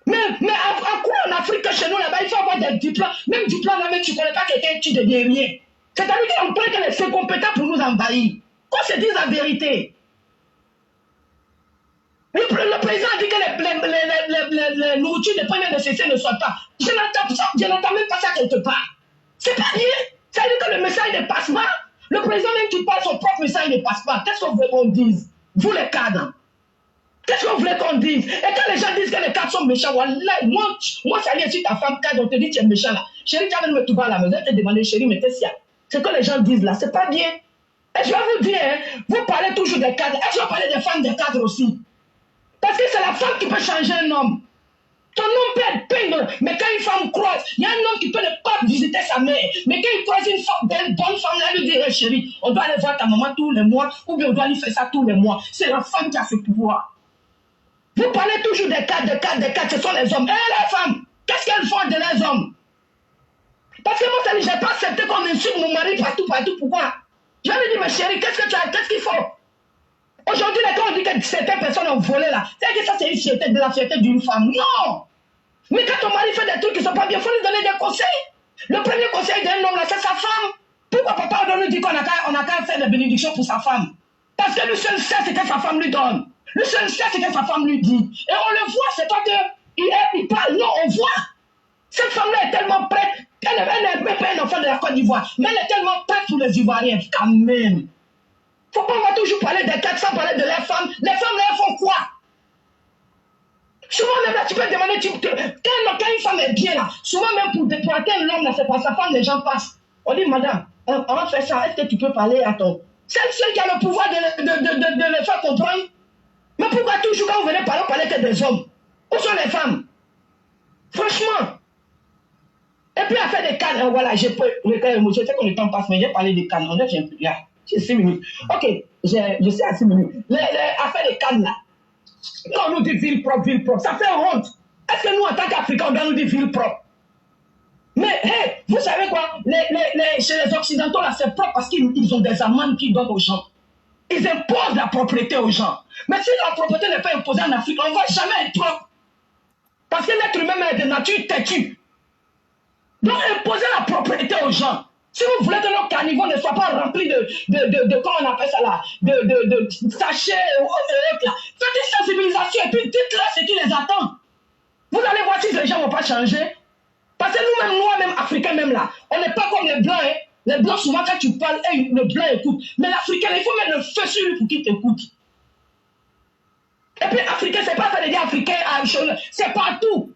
Mais à quoi en Afrique, chez nous, là-bas, il faut avoir des diplômes. Même diplôme, là, mais tu ne connais pas quelqu'un, tu ne deviens rien. C'est-à-dire qu'on croit que c'est compétent pour nous envahir. Qu'on se dise la vérité. Le président a dit que les nourritures de première nécessité ne sortent pas. Je n'entends même pas ça quelque part. C'est pas rien. Ça veut dire que le message ne passe pas. Le président même qui parle son propre message ne passe pas. Qu'est-ce que vous voulez qu'on dise? Vous les cadres. Qu'est-ce que vous voulez qu'on dise? Et quand les gens disent que les cadres sont méchants, moi ça vient sur ta femme cadre, on te dit tu es méchant là. Chérie, tu vas me trouver à la maison, te demander chérie, mais qu'est-ce qu'il y a? Ce que les gens disent là, c'est pas bien. Et je vais vous dire, hein, vous parlez toujours des cadres. Et je vais parler des femmes des cadres aussi. Parce que c'est la femme qui peut changer un homme. Ton homme peut être peindre, mais quand une femme croise, il y a un homme qui peut ne pas visiter sa mère. Mais quand il croise une femme, belle, bonne femme, là, lui dit, hey, chérie, on doit aller voir ta maman tous les mois, ou bien on doit lui faire ça tous les mois. C'est la femme qui a ce pouvoir. Vous parlez toujours des cadres, ce sont les hommes. Et les femmes, qu'est-ce qu'elles font de les hommes? Parce que moi, je n'ai pas accepté qu'on insulte mon mari partout. Pourquoi? Je lui dis, mais chérie, qu'est-ce qu'il faut? Aujourd'hui, quand on dit que certaines personnes ont volé là, c'est que ça c'est une fierté de la fierté d'une femme. Non! Mais quand ton mari fait des trucs qui ne sont pas bien, il faut lui donner des conseils. Le premier conseil d'un homme là, c'est sa femme. Pourquoi papa nous dit qu'on n'a qu'à faire des bénédictions pour sa femme? Parce que le seul sait ce que sa femme lui donne. Le seul sait ce que sa femme lui dit. Et on le voit, c'est pas qu'il parle, non, on voit. Cette femme-là est tellement prête, elle n'est même pas un enfant de la Côte d'Ivoire, mais elle est tellement prête pour les Ivoiriens, quand même. Faut pas, on va toujours parler des cadres sans parler de leurs femmes. Les femmes, là, elles font quoi? Souvent, même là, tu peux demander, quand une femme est bien là, souvent même pour atteindre l'homme, là, c'est pas sa femme, les gens passent. On dit, madame, on va faire ça, est-ce que tu peux parler à ton... C'est celle qui a le pouvoir de le faire comprendre. Mais pourquoi toujours quand vous venez parler, on parle que des hommes? Où sont les femmes? Franchement. Et puis, à faire des cadres, voilà, je sais qu'on ne temps passe, mais j'ai parlé des cadres, on est j'ai là. J'ai 6 minutes. Ok, je sais à 6 minutes. Affaire des cannes là. Quand on nous dit ville propre, ça fait honte. Est-ce que nous, en tant qu'Africains, on doit nous dire ville propre? Mais, hey, vous savez quoi? Chez les Occidentaux, là, c'est propre parce qu'ils ont des amendes qu'ils donnent aux gens. Ils imposent la propriété aux gens. Mais si la propriété n'est pas imposée en Afrique, on ne va jamais être propre. Parce que l'être humain est de nature têtue. Donc, imposer la propriété aux gens. Si vous voulez que nos carnivores ne soient pas remplis de comment on appelle ça là, de sachets ou autres là, faites une sensibilisation et puis dites-leur ce qui les attend. Vous allez voir si les gens ne vont pas changer. Parce que nous-mêmes, nous-mêmes, Africains même là, on n'est pas comme les Blancs. Hein. Les Blancs, souvent quand tu parles, le Blanc écoute. Mais l'Africain, il faut mettre le feu sur lui pour qu'il t'écoute. Et puis Africain, c'est pas ça de dire Africain, c'est partout.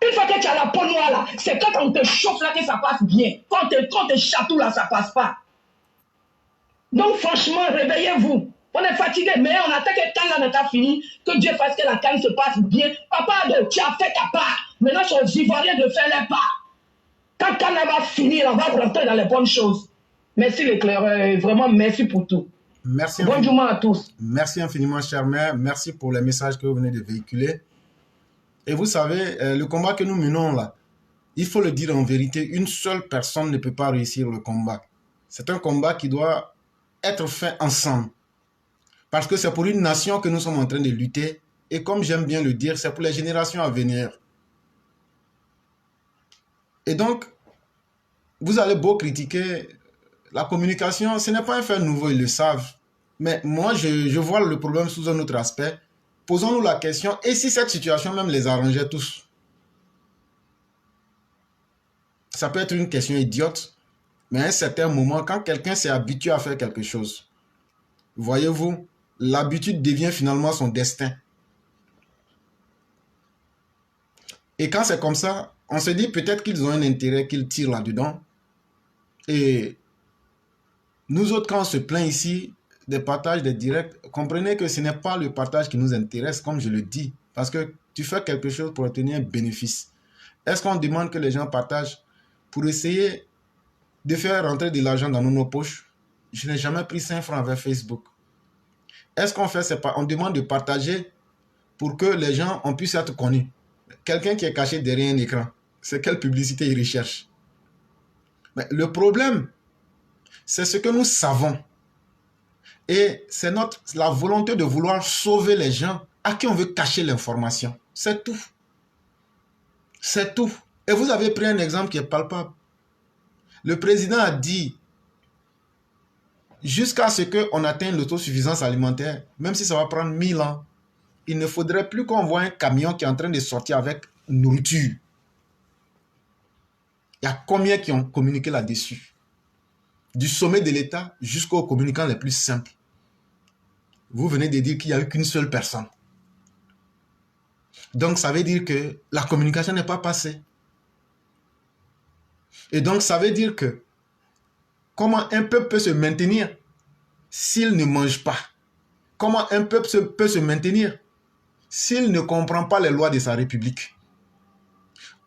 Une fois que tu as la peau noire là, c'est quand on te chauffe là que ça passe bien. Quand on te chatouille là, ça passe pas. Donc franchement, réveillez-vous. On est fatigué, mais on attend que quand la n'est fini, que Dieu fasse que la canne se passe bien. Papa, tu as fait ta part. Maintenant, c'est aux Ivoiriens de faire leur part. Quand Cannes va finir, on va rentrer dans les bonnes choses. Merci l'éclaireur, vraiment merci pour tout. Merci. Bonjour à tous. Merci infiniment, cher maire. Merci pour les messages que vous venez de véhiculer. Et vous savez, le combat que nous menons là, il faut le dire en vérité, une seule personne ne peut pas réussir le combat. C'est un combat qui doit être fait ensemble. Parce que c'est pour une nation que nous sommes en train de lutter. Et comme j'aime bien le dire, c'est pour les générations à venir. Et donc, vous allez beau critiquer la communication, ce n'est pas un fait nouveau, ils le savent. Mais moi, je vois le problème sous un autre aspect. Posons-nous la question, et si cette situation même les arrangeait tous? Ça peut être une question idiote, mais à un certain moment, quand quelqu'un s'est habitué à faire quelque chose, voyez-vous, l'habitude devient finalement son destin. Et quand c'est comme ça, on se dit peut-être qu'ils ont un intérêt qu'ils tirent là-dedans. Et nous autres, quand on se plaint ici des partages, des directs, comprenez que ce n'est pas le partage qui nous intéresse, comme je le dis. Parce que tu fais quelque chose pour obtenir un bénéfice. Est-ce qu'on demande que les gens partagent pour essayer de faire rentrer de l'argent dans nos poches? Je n'ai jamais pris 5 francs avec Facebook. Est-ce qu'on fait, on demande de partager pour que les gens puissent être connus? Quelqu'un qui est caché derrière un écran, c'est quelle publicité il recherche? Mais le problème, c'est ce que nous savons. Et c'est la volonté de vouloir sauver les gens à qui on veut cacher l'information. C'est tout. C'est tout. Et vous avez pris un exemple qui est palpable. Le président a dit, jusqu'à ce qu'on atteigne l'autosuffisance alimentaire, même si ça va prendre 1000 ans, il ne faudrait plus qu'on voit un camion qui est en train de sortir avec nourriture. Il y a combien qui ont communiqué là-dessus? Du sommet de l'État jusqu'aux communicants les plus simples. Vous venez de dire qu'il n'y a eu qu'une seule personne. Donc ça veut dire que la communication n'est pas passée. Et donc ça veut dire que comment un peuple peut se maintenir s'il ne mange pas? Comment un peuple peut se maintenir s'il ne comprend pas les lois de sa République?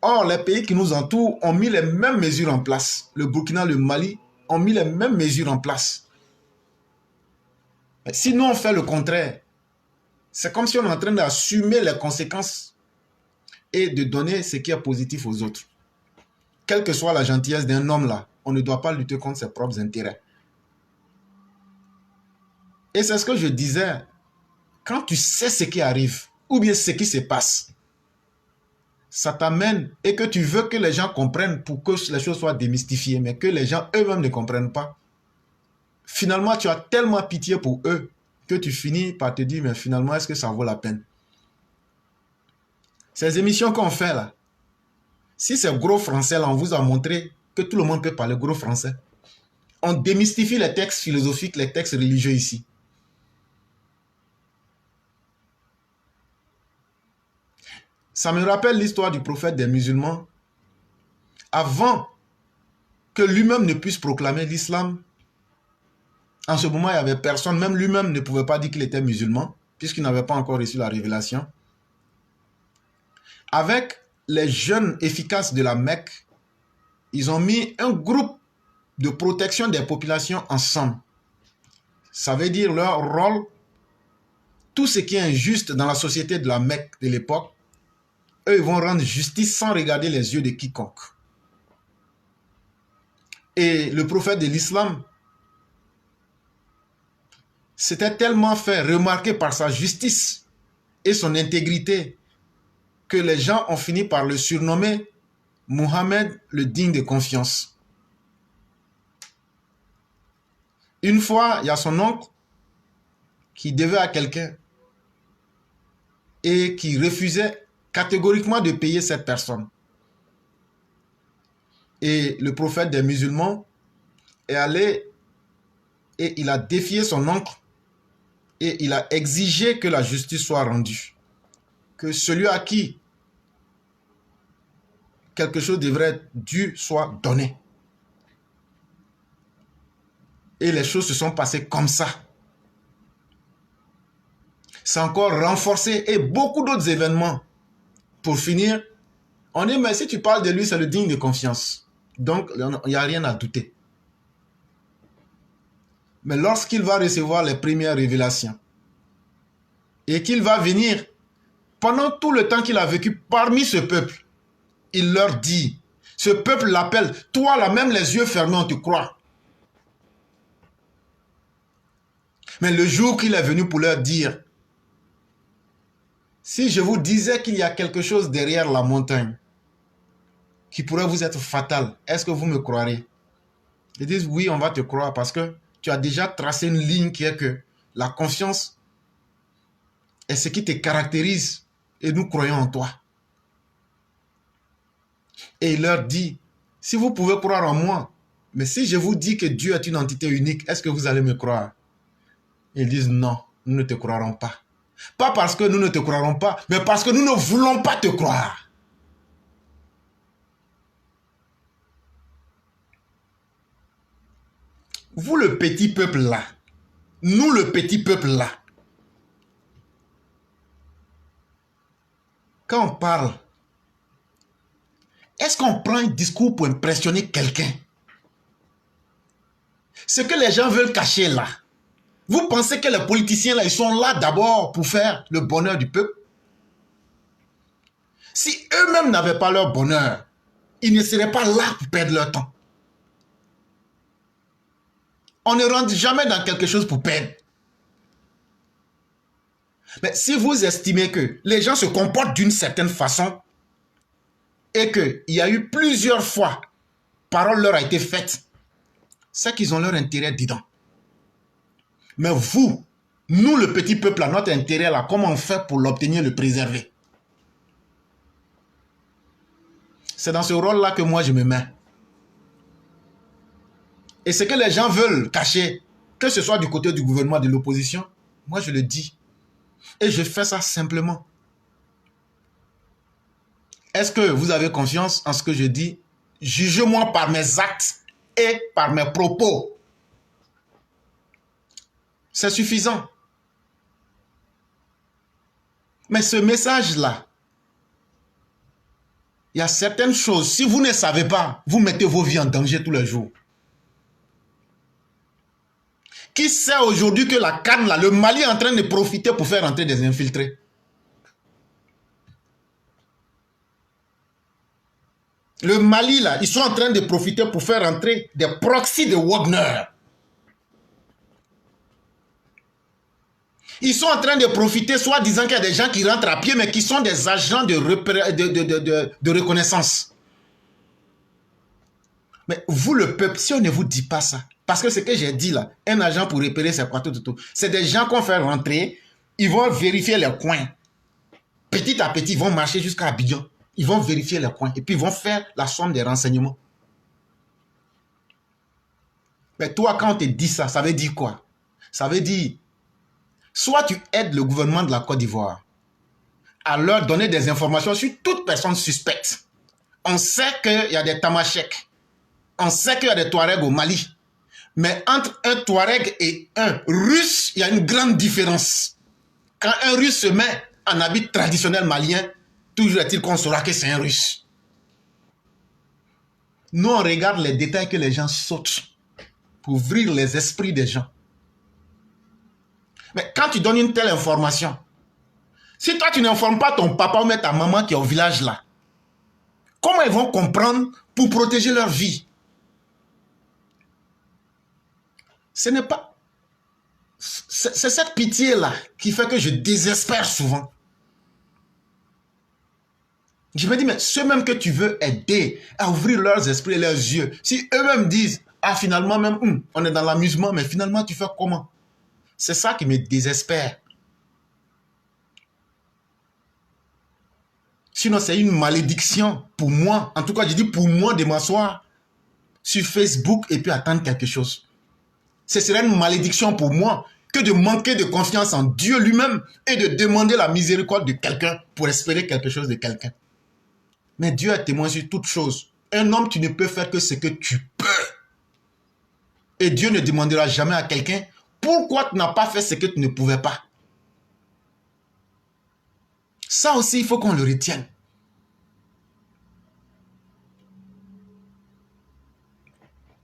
Or, les pays qui nous entourent ont mis les mêmes mesures en place. Le Burkina, le Mali ont mis les mêmes mesures en place. Si nous on fait le contraire, c'est comme si on est en train d'assumer les conséquences et de donner ce qui est positif aux autres. Quelle que soit la gentillesse d'un homme là, on ne doit pas lutter contre ses propres intérêts. Et c'est ce que je disais, quand tu sais ce qui arrive, ou bien ce qui se passe, ça t'amène et que tu veux que les gens comprennent pour que les choses soient démystifiées, mais que les gens eux-mêmes ne comprennent pas. Finalement, tu as tellement pitié pour eux que tu finis par te dire, mais finalement, est-ce que ça vaut la peine? Ces émissions qu'on fait là, si c'est gros français là, on vous a montré que tout le monde peut parler gros français. On démystifie les textes philosophiques, les textes religieux ici. Ça me rappelle l'histoire du prophète des musulmans. Avant que lui-même ne puisse proclamer l'islam, en ce moment, il n'y avait personne, même lui-même ne pouvait pas dire qu'il était musulman, puisqu'il n'avait pas encore reçu la révélation. Avec les jeunes efficaces de la Mecque, ils ont mis un groupe de protection des populations ensemble. Ça veut dire leur rôle, tout ce qui est injuste dans la société de la Mecque de l'époque, eux, ils vont rendre justice sans regarder les yeux de quiconque. Et le prophète de l'islam s'était tellement fait remarquer par sa justice et son intégrité que les gens ont fini par le surnommer Mohammed le digne de confiance. Une fois, il y a son oncle qui devait à quelqu'un et qui refusait catégoriquement de payer cette personne. Et le prophète des musulmans est allé et il a défié son oncle et il a exigé que la justice soit rendue. Que celui à qui quelque chose devrait être dû soit donné. Et les choses se sont passées comme ça. C'est encore renforcé et beaucoup d'autres événements. Pour finir, on dit, mais si tu parles de lui, c'est le digne de confiance. Donc, il n'y a rien à douter. Mais lorsqu'il va recevoir les premières révélations et qu'il va venir pendant tout le temps qu'il a vécu parmi ce peuple, il leur dit, ce peuple l'appelle, toi là même les yeux fermés on te croit. Mais le jour qu'il est venu pour leur dire, si je vous disais qu'il y a quelque chose derrière la montagne qui pourrait vous être fatal, est-ce que vous me croirez? Ils disent oui, on va te croire parce que tu as déjà tracé une ligne qui est que la confiance est ce qui te caractérise et nous croyons en toi. Et il leur dit, si vous pouvez croire en moi, mais si je vous dis que Dieu est une entité unique, est-ce que vous allez me croire? Ils disent non, nous ne te croirons pas. Pas parce que nous ne te croirons pas, mais parce que nous ne voulons pas te croire. Vous le petit peuple là, nous le petit peuple là, quand on parle, est-ce qu'on prend un discours pour impressionner quelqu'un? Ce que les gens veulent cacher là, vous pensez que les politiciens là, ils sont là d'abord pour faire le bonheur du peuple? Si eux-mêmes n'avaient pas leur bonheur, ils ne seraient pas là pour perdre leur temps. On ne rentre jamais dans quelque chose pour perdre. Mais si vous estimez que les gens se comportent d'une certaine façon et qu'il y a eu plusieurs fois, parole leur a été faite, c'est qu'ils ont leur intérêt dedans. Mais vous, nous le petit peuple, à notre intérêt là, comment on fait pour l'obtenir, le préserver? C'est dans ce rôle-là que moi je me mets. Et ce que les gens veulent cacher, que ce soit du côté du gouvernement, de l'opposition, moi je le dis. Et je fais ça simplement. Est-ce que vous avez confiance en ce que je dis? Jugez-moi par mes actes et par mes propos. C'est suffisant. Mais ce message-là, il y a certaines choses, si vous ne savez pas, vous mettez vos vies en danger tous les jours. Qui sait aujourd'hui que la canne, là, le Mali est en train de profiter pour faire entrer des infiltrés? Le Mali, là, ils sont en train de profiter pour faire entrer des proxys de Wagner. Ils sont en train de profiter, soit disant qu'il y a des gens qui rentrent à pied, mais qui sont des agents de reconnaissance. Mais vous, le peuple, si on ne vous dit pas ça, parce que ce que j'ai dit là, un agent pour repérer ses quoi, c'est des gens qu'on fait rentrer, ils vont vérifier les coins. Petit à petit, ils vont marcher jusqu'à Abidjan. Ils vont vérifier les coins et puis ils vont faire la somme des renseignements. Mais toi, quand on te dit ça, ça veut dire quoi? Ça veut dire, soit tu aides le gouvernement de la Côte d'Ivoire à leur donner des informations sur toute personne suspecte. On sait qu'il y a des Tamasheks. On sait qu'il y a des Touaregs au Mali. Mais entre un Touareg et un Russe, il y a une grande différence. Quand un Russe se met en habit traditionnel malien, toujours est-il qu'on saura que c'est un Russe. Nous, on regarde les détails que les gens sautent pour ouvrir les esprits des gens. Mais quand tu donnes une telle information, si toi tu n'informes pas ton papa ou même ta maman qui est au village là, comment ils vont comprendre pour protéger leur vie? Ce n'est pas... C'est cette pitié-là qui fait que je désespère souvent. Je me dis, mais ceux même que tu veux aider à ouvrir leurs esprits et leurs yeux, si eux-mêmes disent, ah finalement même, on est dans l'amusement, mais finalement tu fais comment? C'est ça qui me désespère. Sinon, c'est une malédiction pour moi. En tout cas, je dis pour moi de m'asseoir sur Facebook et puis attendre quelque chose. Ce serait une malédiction pour moi que de manquer de confiance en Dieu lui-même et de demander la miséricorde de quelqu'un pour espérer quelque chose de quelqu'un. Mais Dieu est témoin sur toute chose. Un homme, tu ne peux faire que ce que tu peux. Et Dieu ne demandera jamais à quelqu'un pourquoi tu n'as pas fait ce que tu ne pouvais pas. Ça aussi, il faut qu'on le retienne.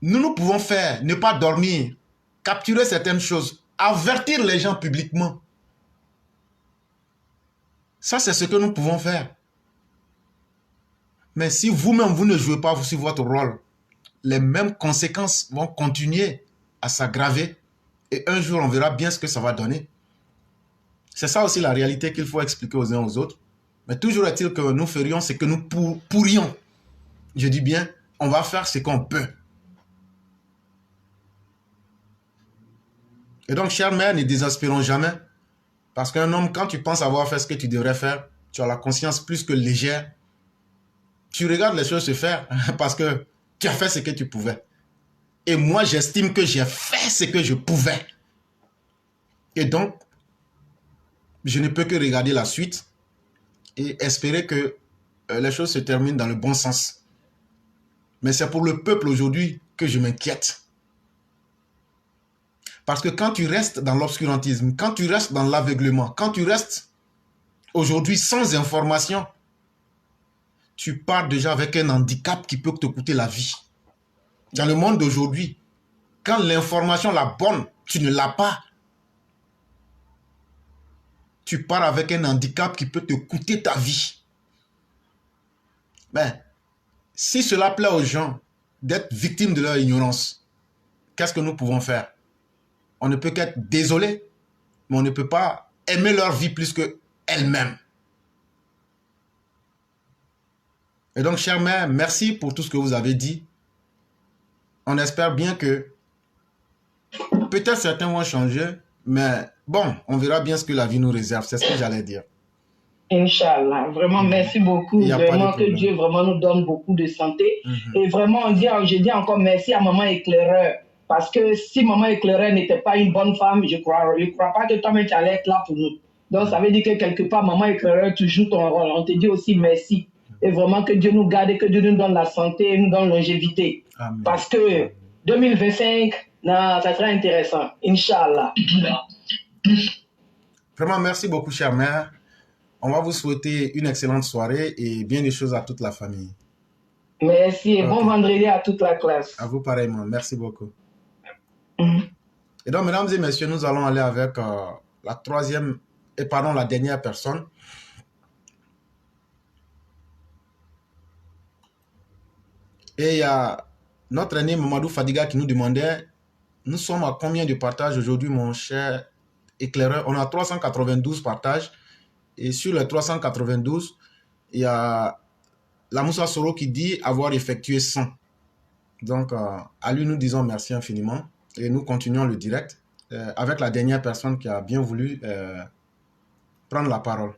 Nous pouvons faire, ne pas dormir, capturer certaines choses, avertir les gens publiquement. Ça, c'est ce que nous pouvons faire. Mais si vous-même, vous ne jouez pas sur votre rôle, les mêmes conséquences vont continuer à s'aggraver. Et un jour, on verra bien ce que ça va donner. C'est ça aussi la réalité qu'il faut expliquer aux uns aux autres. Mais toujours est-il que nous ferions ce que nous pourrions. Je dis bien, on va faire ce qu'on peut. Et donc, chère mère, ne désespérons jamais. Parce qu'un homme, quand tu penses avoir fait ce que tu devrais faire, tu as la conscience plus que légère. Tu regardes les choses se faire parce que tu as fait ce que tu pouvais. Et moi, j'estime que j'ai fait ce que je pouvais. Et donc, je ne peux que regarder la suite et espérer que les choses se terminent dans le bon sens. Mais c'est pour le peuple aujourd'hui que je m'inquiète. Parce que quand tu restes dans l'obscurantisme, quand tu restes dans l'aveuglement, quand tu restes aujourd'hui sans information, tu pars déjà avec un handicap qui peut te coûter la vie. Dans le monde d'aujourd'hui, quand l'information, la bonne, tu ne l'as pas, tu pars avec un handicap qui peut te coûter ta vie. Mais si cela plaît aux gens d'être victimes de leur ignorance, qu'est-ce que nous pouvons faire? On ne peut qu'être désolé, mais on ne peut pas aimer leur vie plus qu'elle-même. Et donc, chère mère, merci pour tout ce que vous avez dit. On espère bien que peut-être certains vont changer, mais bon, on verra bien ce que la vie nous réserve. C'est ce que j'allais dire. Inch'Allah. Vraiment, merci beaucoup. Il y a pas de Vraiment, que problème. Dieu vraiment nous donne beaucoup de santé. Et vraiment, je dis encore merci à Maman Éclaireur. Parce que si Maman Éclaireur n'était pas une bonne femme, je ne crois pas que toi-même tu allais être là pour nous. Donc, ça veut dire que quelque part, Maman Éclaireur, tu joues ton rôle. On te dit aussi merci. Et vraiment, que Dieu nous garde et que Dieu nous donne la santé et nous donne longévité. Amen. Parce que 2025, non, ça sera intéressant. Inch'Allah. Vraiment, merci beaucoup, chère mère. On va vous souhaiter une excellente soirée et bien des choses à toute la famille. Merci et Ok. bon vendredi à toute la classe. À vous pareillement. Merci beaucoup. Mhm. Et donc, mesdames et messieurs, nous allons aller avec la dernière personne. Et il y a notre aîné Mamadou Fadiga qui nous demandait, nous sommes à combien de partages aujourd'hui, mon cher éclaireur? On a 392 partages. Et sur les 392, il y a la Moussa Soro qui dit avoir effectué 100. Donc, à lui, nous disons merci infiniment. Et nous continuons le direct avec la dernière personne qui a bien voulu prendre la parole.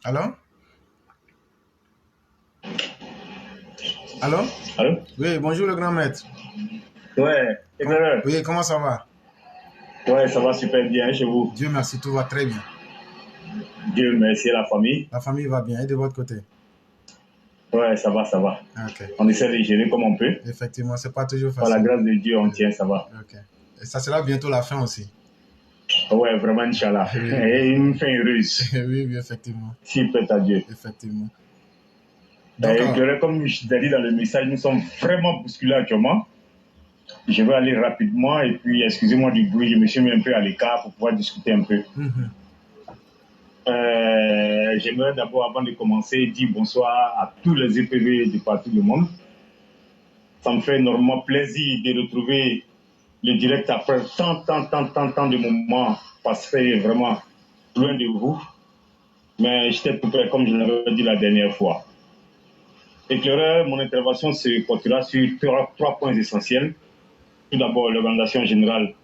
Allô? Allô? Allô? Oui, bonjour le grand maître. Ouais, éclaireur. Oui, comment ça va? Ouais, ça va super bien chez vous. Dieu merci, tout va très bien. Dieu merci à la famille. La famille va bien. Et de votre côté? Ouais, ça va, ça va. Ok. On essaie de gérer comme on peut. Effectivement, c'est pas toujours Par la facile. grâce de Dieu, on tient, ça va. Ok. Et ça sera bientôt la fin aussi. Ouais, vraiment, Inch'Allah. Oui. Et une fin heureuse. Oui, oui, effectivement. Si peut à Dieu. Effectivement. Donc, Éclaireur, comme je t'ai dit dans le message, nous sommes vraiment bousculés actuellement. Je vais aller rapidement et puis, excusez-moi du bruit, je me suis mis un peu à l'écart pour pouvoir discuter un peu. J'aimerais d'abord, avant de commencer, dire bonsoir à tous les EPV de partout du monde. Ça me fait énormément plaisir de retrouver le direct après tant de moments passés vraiment loin de vous. Mais j'étais tout près, comme je l'avais dit la dernière fois. Éclaireur, mon intervention se portera sur trois points essentiels. Tout d'abord, l'organisation générale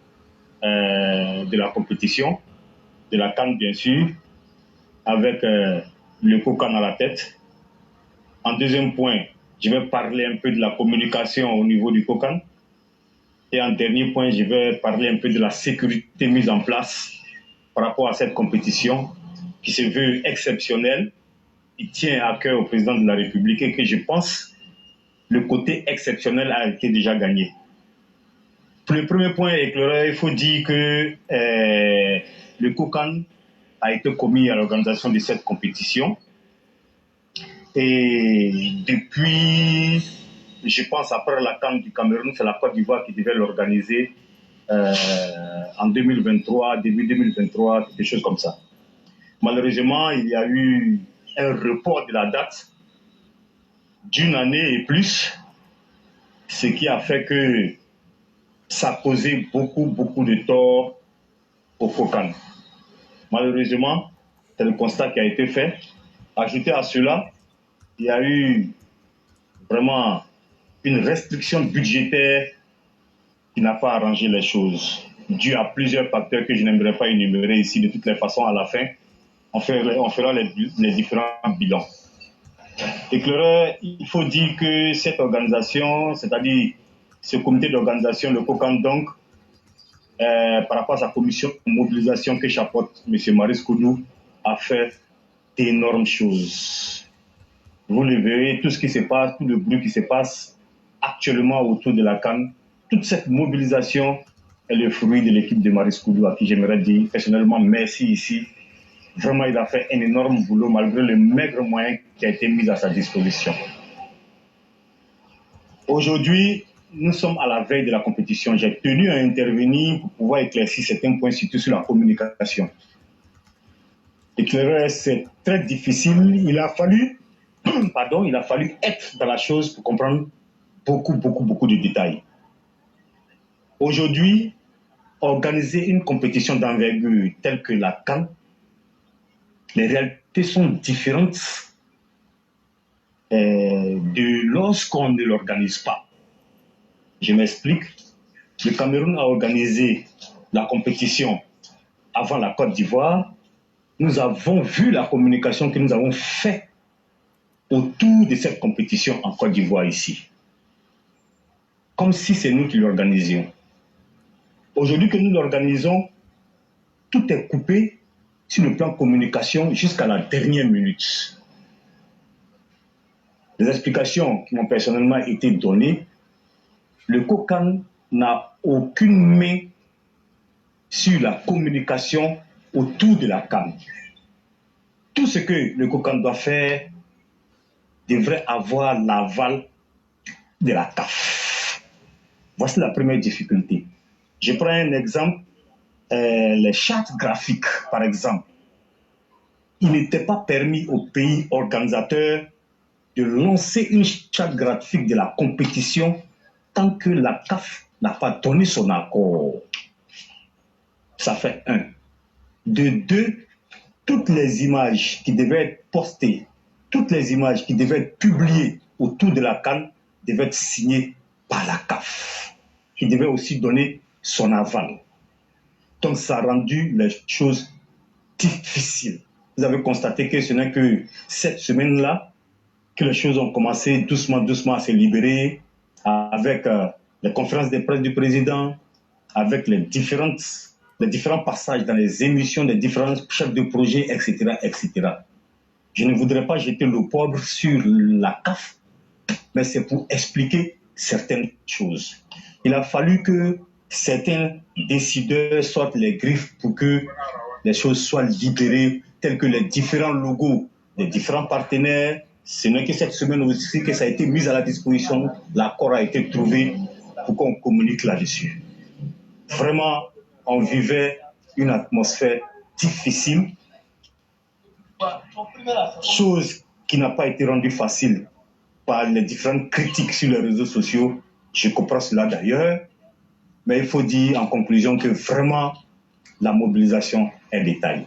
de la compétition, de la CAN bien sûr, avec le COCAN à la tête. En deuxième point, je vais parler un peu de la communication au niveau du COCAN. Et en dernier point, je vais parler un peu de la sécurité mise en place par rapport à cette compétition qui se veut exceptionnelle, qui tient à cœur au président de la République et que je pense le côté exceptionnel a été déjà gagné. Pour le premier point éclaireur, il faut dire que le COCAN a été commis à l'organisation de cette compétition. Et depuis, je pense, après la CAN du Cameroun, c'est la Côte d'Ivoire qui devait l'organiser en 2023, début 2023, quelque chose comme ça. Malheureusement, il y a eu un report de la date d'une année et plus, ce qui a fait que ça a causé beaucoup de tort au COCAN. Malheureusement, c'est le constat qui a été fait. Ajouté à cela, il y a eu vraiment une restriction budgétaire qui n'a pas arrangé les choses, dû à plusieurs facteurs que je n'aimerais pas énumérer ici. De toutes les façons, à la fin, on fera les différents bilans. Éclaireur, il faut dire que cette organisation, c'est-à-dire ce comité d'organisation, le COCAN donc, par rapport à sa commission de mobilisation que chapeaute M. Maurice Koudou, a fait d'énormes choses. Vous le verrez, tout ce qui se passe, tout le bruit qui se passe actuellement autour de la CAN, toute cette mobilisation est le fruit de l'équipe de Maurice Koudou, à qui j'aimerais dire personnellement merci ici. Vraiment, il a fait un énorme boulot malgré le maigre moyen qui a été mis à sa disposition. Aujourd'hui, nous sommes à la veille de la compétition. J'ai tenu à intervenir pour pouvoir éclaircir certains points, surtout sur la communication. Éclairer, c'est très difficile. Il a fallu être dans la chose pour comprendre beaucoup de détails. Aujourd'hui, organiser une compétition d'envergure telle que la CAN, les réalités sont différentes de lorsqu'on ne l'organise pas. Je m'explique. Le Cameroun a organisé la compétition avant la Côte d'Ivoire. Nous avons vu la communication que nous avons faite autour de cette compétition en Côte d'Ivoire ici. Comme si c'est nous qui l'organisions. Aujourd'hui que nous l'organisons, tout est coupé sur le plan communication jusqu'à la dernière minute. Les explications qui m'ont personnellement été données, le COCAN n'a aucune main sur la communication autour de la CAN. Tout ce que le COCAN doit faire devrait avoir l'aval de la CAF. Voici la première difficulté. Je prends un exemple, les chartes graphiques, par exemple. Il n'était pas permis aux pays organisateurs de lancer une charte graphique de la compétition tant que la CAF n'a pas donné son accord. Ça fait un. De deux, toutes les images qui devaient être postées, toutes les images qui devaient être publiées autour de la CAN devaient être signées par la CAF, qui devait aussi donner son aval. Donc ça a rendu les choses difficiles. Vous avez constaté que ce n'est que cette semaine-là que les choses ont commencé doucement à se libérer, avec les conférences de presse du président, avec les différents passages dans les émissions des différents chefs de projet, etc., etc. Je ne voudrais pas jeter l'opprobre sur la CAF, mais c'est pour expliquer certaines choses. Il a fallu que certains décideurs sortent les griffes pour que les choses soient libérées, telles que les différents logos des différents partenaires. Ce n'est que cette semaine aussi que ça a été mis à la disposition. L'accord a été trouvé pour qu'on communique là-dessus. Vraiment, on vivait une atmosphère difficile, chose qui n'a pas été rendue facile par les différentes critiques sur les réseaux sociaux. Je comprends cela d'ailleurs, mais il faut dire en conclusion que vraiment la mobilisation est détaillée.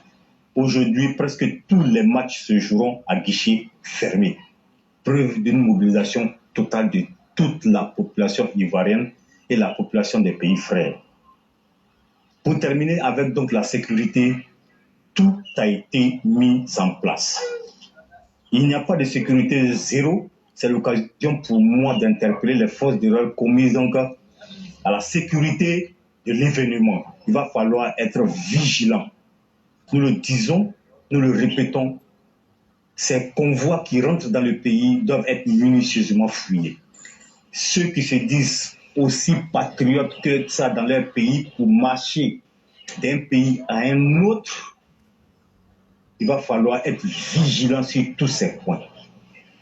Aujourd'hui, presque tous les matchs se joueront à guichet fermé. Preuve d'une mobilisation totale de toute la population ivoirienne et la population des pays frères. Pour terminer avec donc la sécurité, tout a été mis en place. Il n'y a pas de sécurité zéro. C'est l'occasion pour moi d'interpeller les forces de l'ordre commises donc à la sécurité de l'événement. Il va falloir être vigilant. Nous le disons, nous le répétons, ces convois qui rentrent dans le pays doivent être minutieusement fouillés. Ceux qui se disent aussi patriotes que ça dans leur pays pour marcher d'un pays à un autre, il va falloir être vigilant sur tous ces points.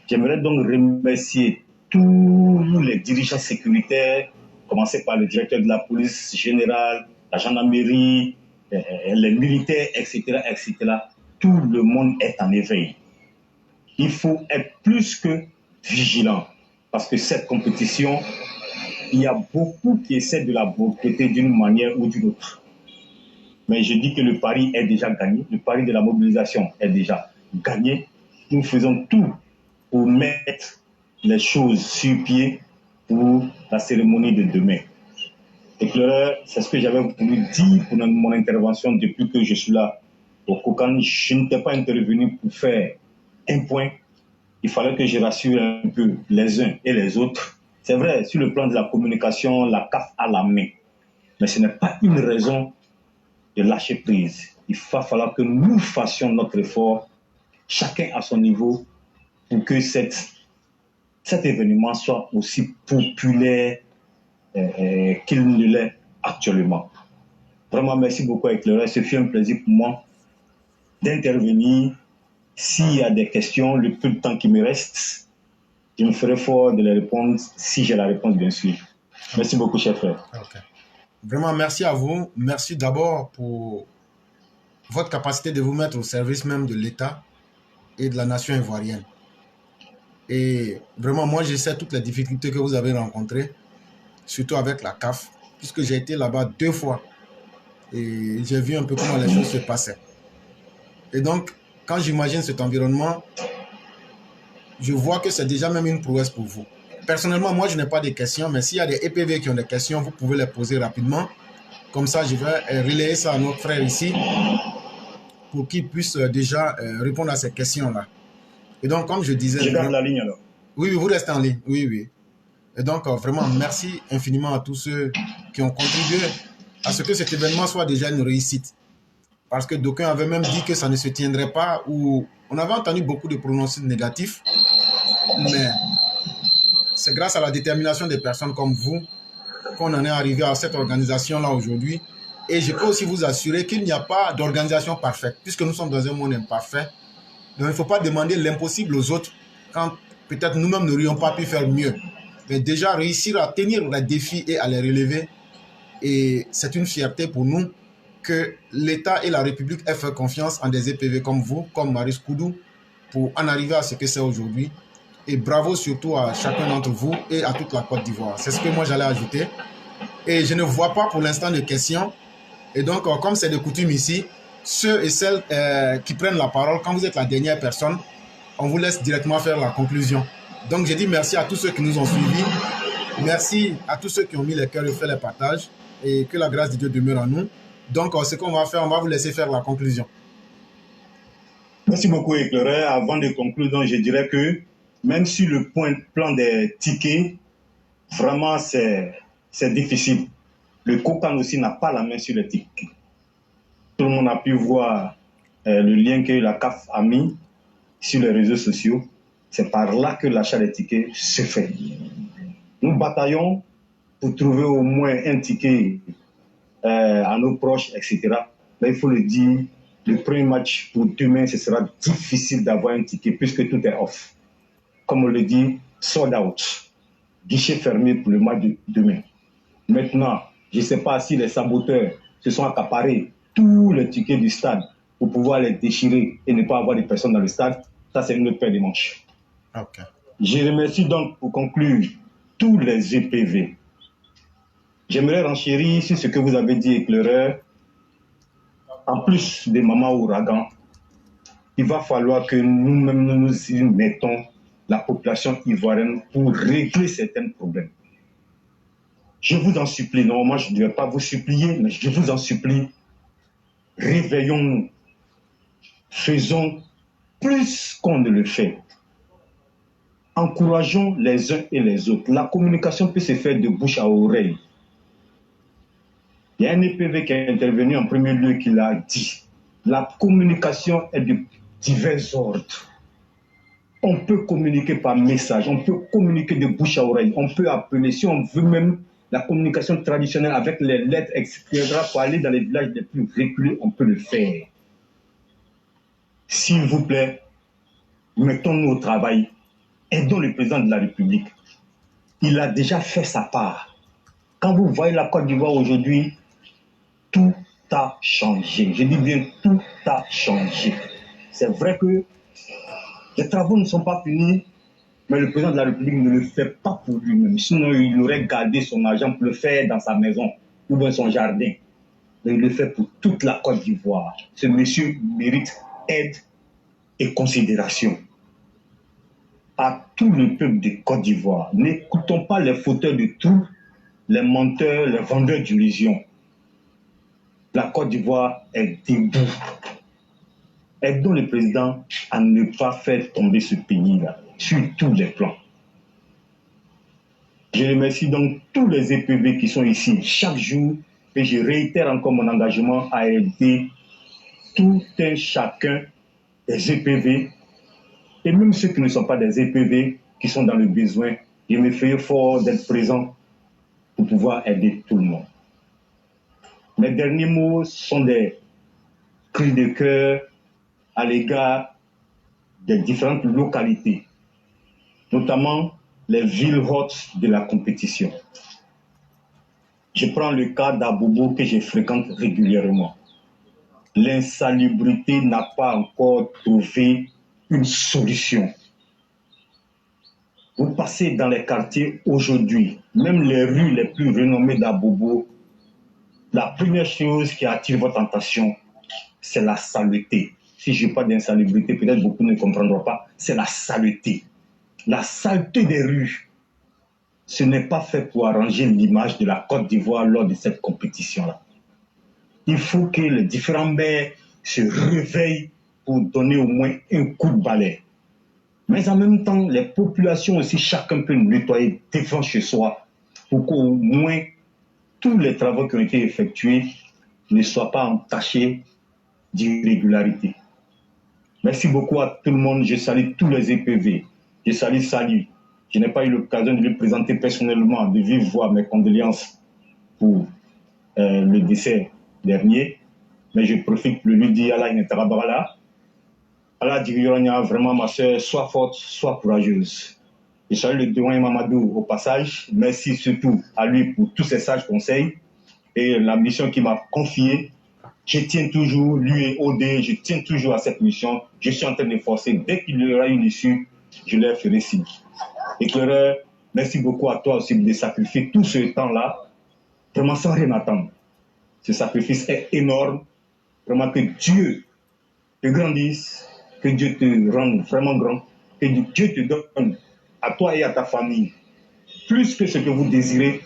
J'aimerais donc remercier tous les dirigeants sécuritaires, commencer par le directeur de la police générale, la gendarmerie, les militaires, etc., etc. Tout le monde est en éveil. Il faut être plus que vigilant parce que cette compétition, il y a beaucoup qui essaient de la boycotter d'une manière ou d'une autre. Mais je dis que le pari est déjà gagné, le pari de la mobilisation est déjà gagné. Nous faisons tout pour mettre les choses sur pied pour la cérémonie de demain. Éclaireur, c'est ce que j'avais voulu dire pour mon intervention depuis que je suis là au Kokan. Je n'étais pas intervenu pour faire un point. Il fallait que je rassure un peu les uns et les autres. C'est vrai, sur le plan de la communication, la CAF a la main. Mais ce n'est pas une raison de lâcher prise. Il va falloir que nous fassions notre effort, chacun à son niveau, pour que cet événement soit aussi populaire qu'il ne l'est actuellement. Vraiment, merci beaucoup, Éclaireur. Ce fut un plaisir pour moi d'intervenir. S'il y a des questions, le peu de temps qui me reste, je me ferai fort de les répondre si j'ai la réponse, bien sûr. Merci beaucoup, cher frère. Okay. Vraiment, merci à vous. Merci d'abord pour votre capacité de vous mettre au service même de l'État et de la nation ivoirienne. Et vraiment, moi, je sais toutes les difficultés que vous avez rencontrées, surtout avec la CAF, puisque j'ai été là-bas 2 fois et j'ai vu un peu comment les choses se passaient. Et donc, quand j'imagine cet environnement, je vois que c'est déjà même une prouesse pour vous. Personnellement, moi, je n'ai pas de questions, mais s'il y a des EPV qui ont des questions, vous pouvez les poser rapidement. Comme ça, je vais relayer ça à notre frère ici pour qu'il puisse déjà répondre à ces questions-là. Et donc, comme je disais... Je garde la ligne alors. Oui, vous restez en ligne. Oui, oui. Et donc, vraiment, merci infiniment à tous ceux qui ont contribué à ce que cet événement soit déjà une réussite. Parce que d'aucuns avaient même dit que ça ne se tiendrait pas, ou on avait entendu beaucoup de prononcés négatifs, mais c'est grâce à la détermination des personnes comme vous qu'on en est arrivé à cette organisation-là aujourd'hui. Et je peux aussi vous assurer qu'il n'y a pas d'organisation parfaite, puisque nous sommes dans un monde imparfait. Donc, il ne faut pas demander l'impossible aux autres quand peut-être nous-mêmes n'aurions pas pu faire mieux. Mais déjà, réussir à tenir les défis et à les relever, et c'est une fierté pour nous que l'État et la République aient fait confiance en des EPV comme vous, comme Maurice Koudou, pour en arriver à ce que c'est aujourd'hui. Et bravo surtout à chacun d'entre vous et à toute la Côte d'Ivoire. C'est ce que moi j'allais ajouter. Et je ne vois pas pour l'instant de questions. Et donc, comme c'est de coutume ici, ceux et celles qui prennent la parole, quand vous êtes la dernière personne, on vous laisse directement faire la conclusion. Donc, je dis merci à tous ceux qui nous ont suivis. Merci à tous ceux qui ont mis les cœurs et fait les partages. Et que la grâce de Dieu demeure en nous. Donc, ce qu'on va faire, on va vous laisser faire la conclusion. Merci beaucoup, Éclaireur. Avant de conclure, donc, je dirais que même sur le plan des tickets, vraiment, c'est difficile. Le Kokan aussi n'a pas la main sur les tickets. Tout le monde a pu voir le lien que la CAF a mis sur les réseaux sociaux. C'est par là que l'achat des tickets se fait. Nous bataillons pour trouver au moins un ticket à nos proches, etc. Mais il faut le dire, le premier match pour demain, ce sera difficile d'avoir un ticket puisque tout est off. Comme on le dit, sold out. Guichet fermé pour le match de demain. Maintenant, je ne sais pas si les saboteurs se sont accaparés tous les tickets du stade pour pouvoir les déchirer et ne pas avoir de personnes dans le stade. Ça, c'est une autre paire de manches. Okay. Je remercie donc pour conclure tous les EPV. J'aimerais renchérir sur ce que vous avez dit, Éclaireur. En plus des mamans ouragans, il va falloir que nous-mêmes nous y mettons, la population ivoirienne, pour régler certains problèmes. Je vous en supplie, non, moi je ne vais pas vous supplier, mais je vous en supplie, réveillons-nous. faisons plus qu'on ne le fait. Encourageons les uns et les autres. La communication peut se faire de bouche à oreille. Il y a un EPV qui est intervenu en premier lieu qui l'a dit. La communication est de divers ordres. On peut communiquer par message, on peut communiquer de bouche à oreille, on peut appeler, si on veut même la communication traditionnelle avec les lettres, etc. Pour aller dans les villages les plus reculés, on peut le faire. S'il vous plaît, mettons-nous au travail, aidons le président de la République. Il a déjà fait sa part. Quand vous voyez la Côte d'Ivoire aujourd'hui, tout a changé. Je dis bien, tout a changé. C'est vrai que les travaux ne sont pas finis, mais le président de la République ne le fait pas pour lui-même. Sinon, il aurait gardé son argent pour le faire dans sa maison ou dans son jardin. Mais il le fait pour toute la Côte d'Ivoire. Ce monsieur mérite aide et considération. À tout le peuple de Côte d'Ivoire, n'écoutons pas les fauteurs de troubles, les menteurs, les vendeurs d'illusions. La Côte d'Ivoire est debout. Aidons le président à ne pas faire tomber ce pays-là, sur tous les plans. Je remercie donc tous les EPV qui sont ici chaque jour et je réitère encore mon engagement à aider tout un chacun des EPV et même ceux qui ne sont pas des EPV qui sont dans le besoin. Je me fais fort d'être présent pour pouvoir aider tout le monde. Mes derniers mots sont des cris de cœur à l'égard des différentes localités, notamment les villes hautes de la compétition. Je prends le cas d'Abobo que je fréquente régulièrement. L'insalubrité n'a pas encore trouvé une solution. Vous passez dans les quartiers aujourd'hui, même les rues les plus renommées d'Abobo, la première chose qui attire votre attention, c'est la saleté. Si je parle d'insalubrité, peut-être beaucoup ne comprendront pas, c'est la saleté. La saleté des rues, ce n'est pas fait pour arranger l'image de la Côte d'Ivoire lors de cette compétition-là. Il faut que les différents maires se réveillent pour donner au moins un coup de balai. Mais en même temps, les populations aussi, chacun peut nettoyer devant chez soi pour qu'au moins tous les travaux qui ont été effectués ne soient pas entachés d'irrégularité. Merci beaucoup à tout le monde. Je salue tous les EPV. Je salue Sali. Je n'ai pas eu l'occasion de lui présenter personnellement, de vive voix mes condoléances pour le décès dernier. Mais je profite pour lui dire Allah Inetarabala. Allah Dirironia, vraiment ma soeur, sois forte, sois courageuse. Je salue le doyen Mamadou au passage. Merci surtout à lui pour tous ses sages conseils et la mission qu'il m'a confiée. Je tiens toujours, lui et OD, je tiens toujours à cette mission. Je suis en train de forcer. Dès qu'il y aura une issue, je leur ferai signe. Éclaireur, merci beaucoup à toi aussi de sacrifier tout ce temps-là, vraiment sans rien attendre. Ce sacrifice est énorme. Vraiment que Dieu te grandisse, que Dieu te rende vraiment grand, que Dieu te donne à toi et à ta famille plus que ce que vous désirez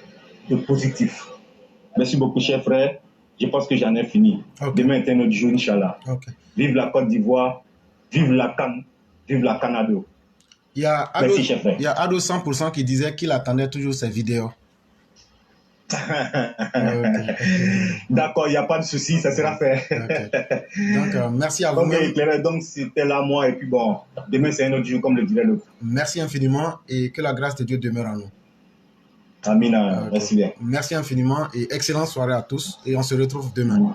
de positif. Merci beaucoup, cher frère. Je pense que j'en ai fini. Okay. Demain est un autre jour, Inch'Allah. Okay. Vive la Côte d'Ivoire, vive la Cannes, vive la Canado. Il y a Ado 100% qui disait qu'il attendait toujours ces vidéos. Okay. D'accord, il n'y a pas de souci, ça sera fait. Okay. Donc, merci à vous. Donc, c'était là, moi, et puis bon, demain, c'est un autre jour, comme le dirait l'autre. Merci infiniment et que la grâce de Dieu demeure en nous. Amina, merci bien. Merci infiniment et excellente soirée à tous et on se retrouve demain.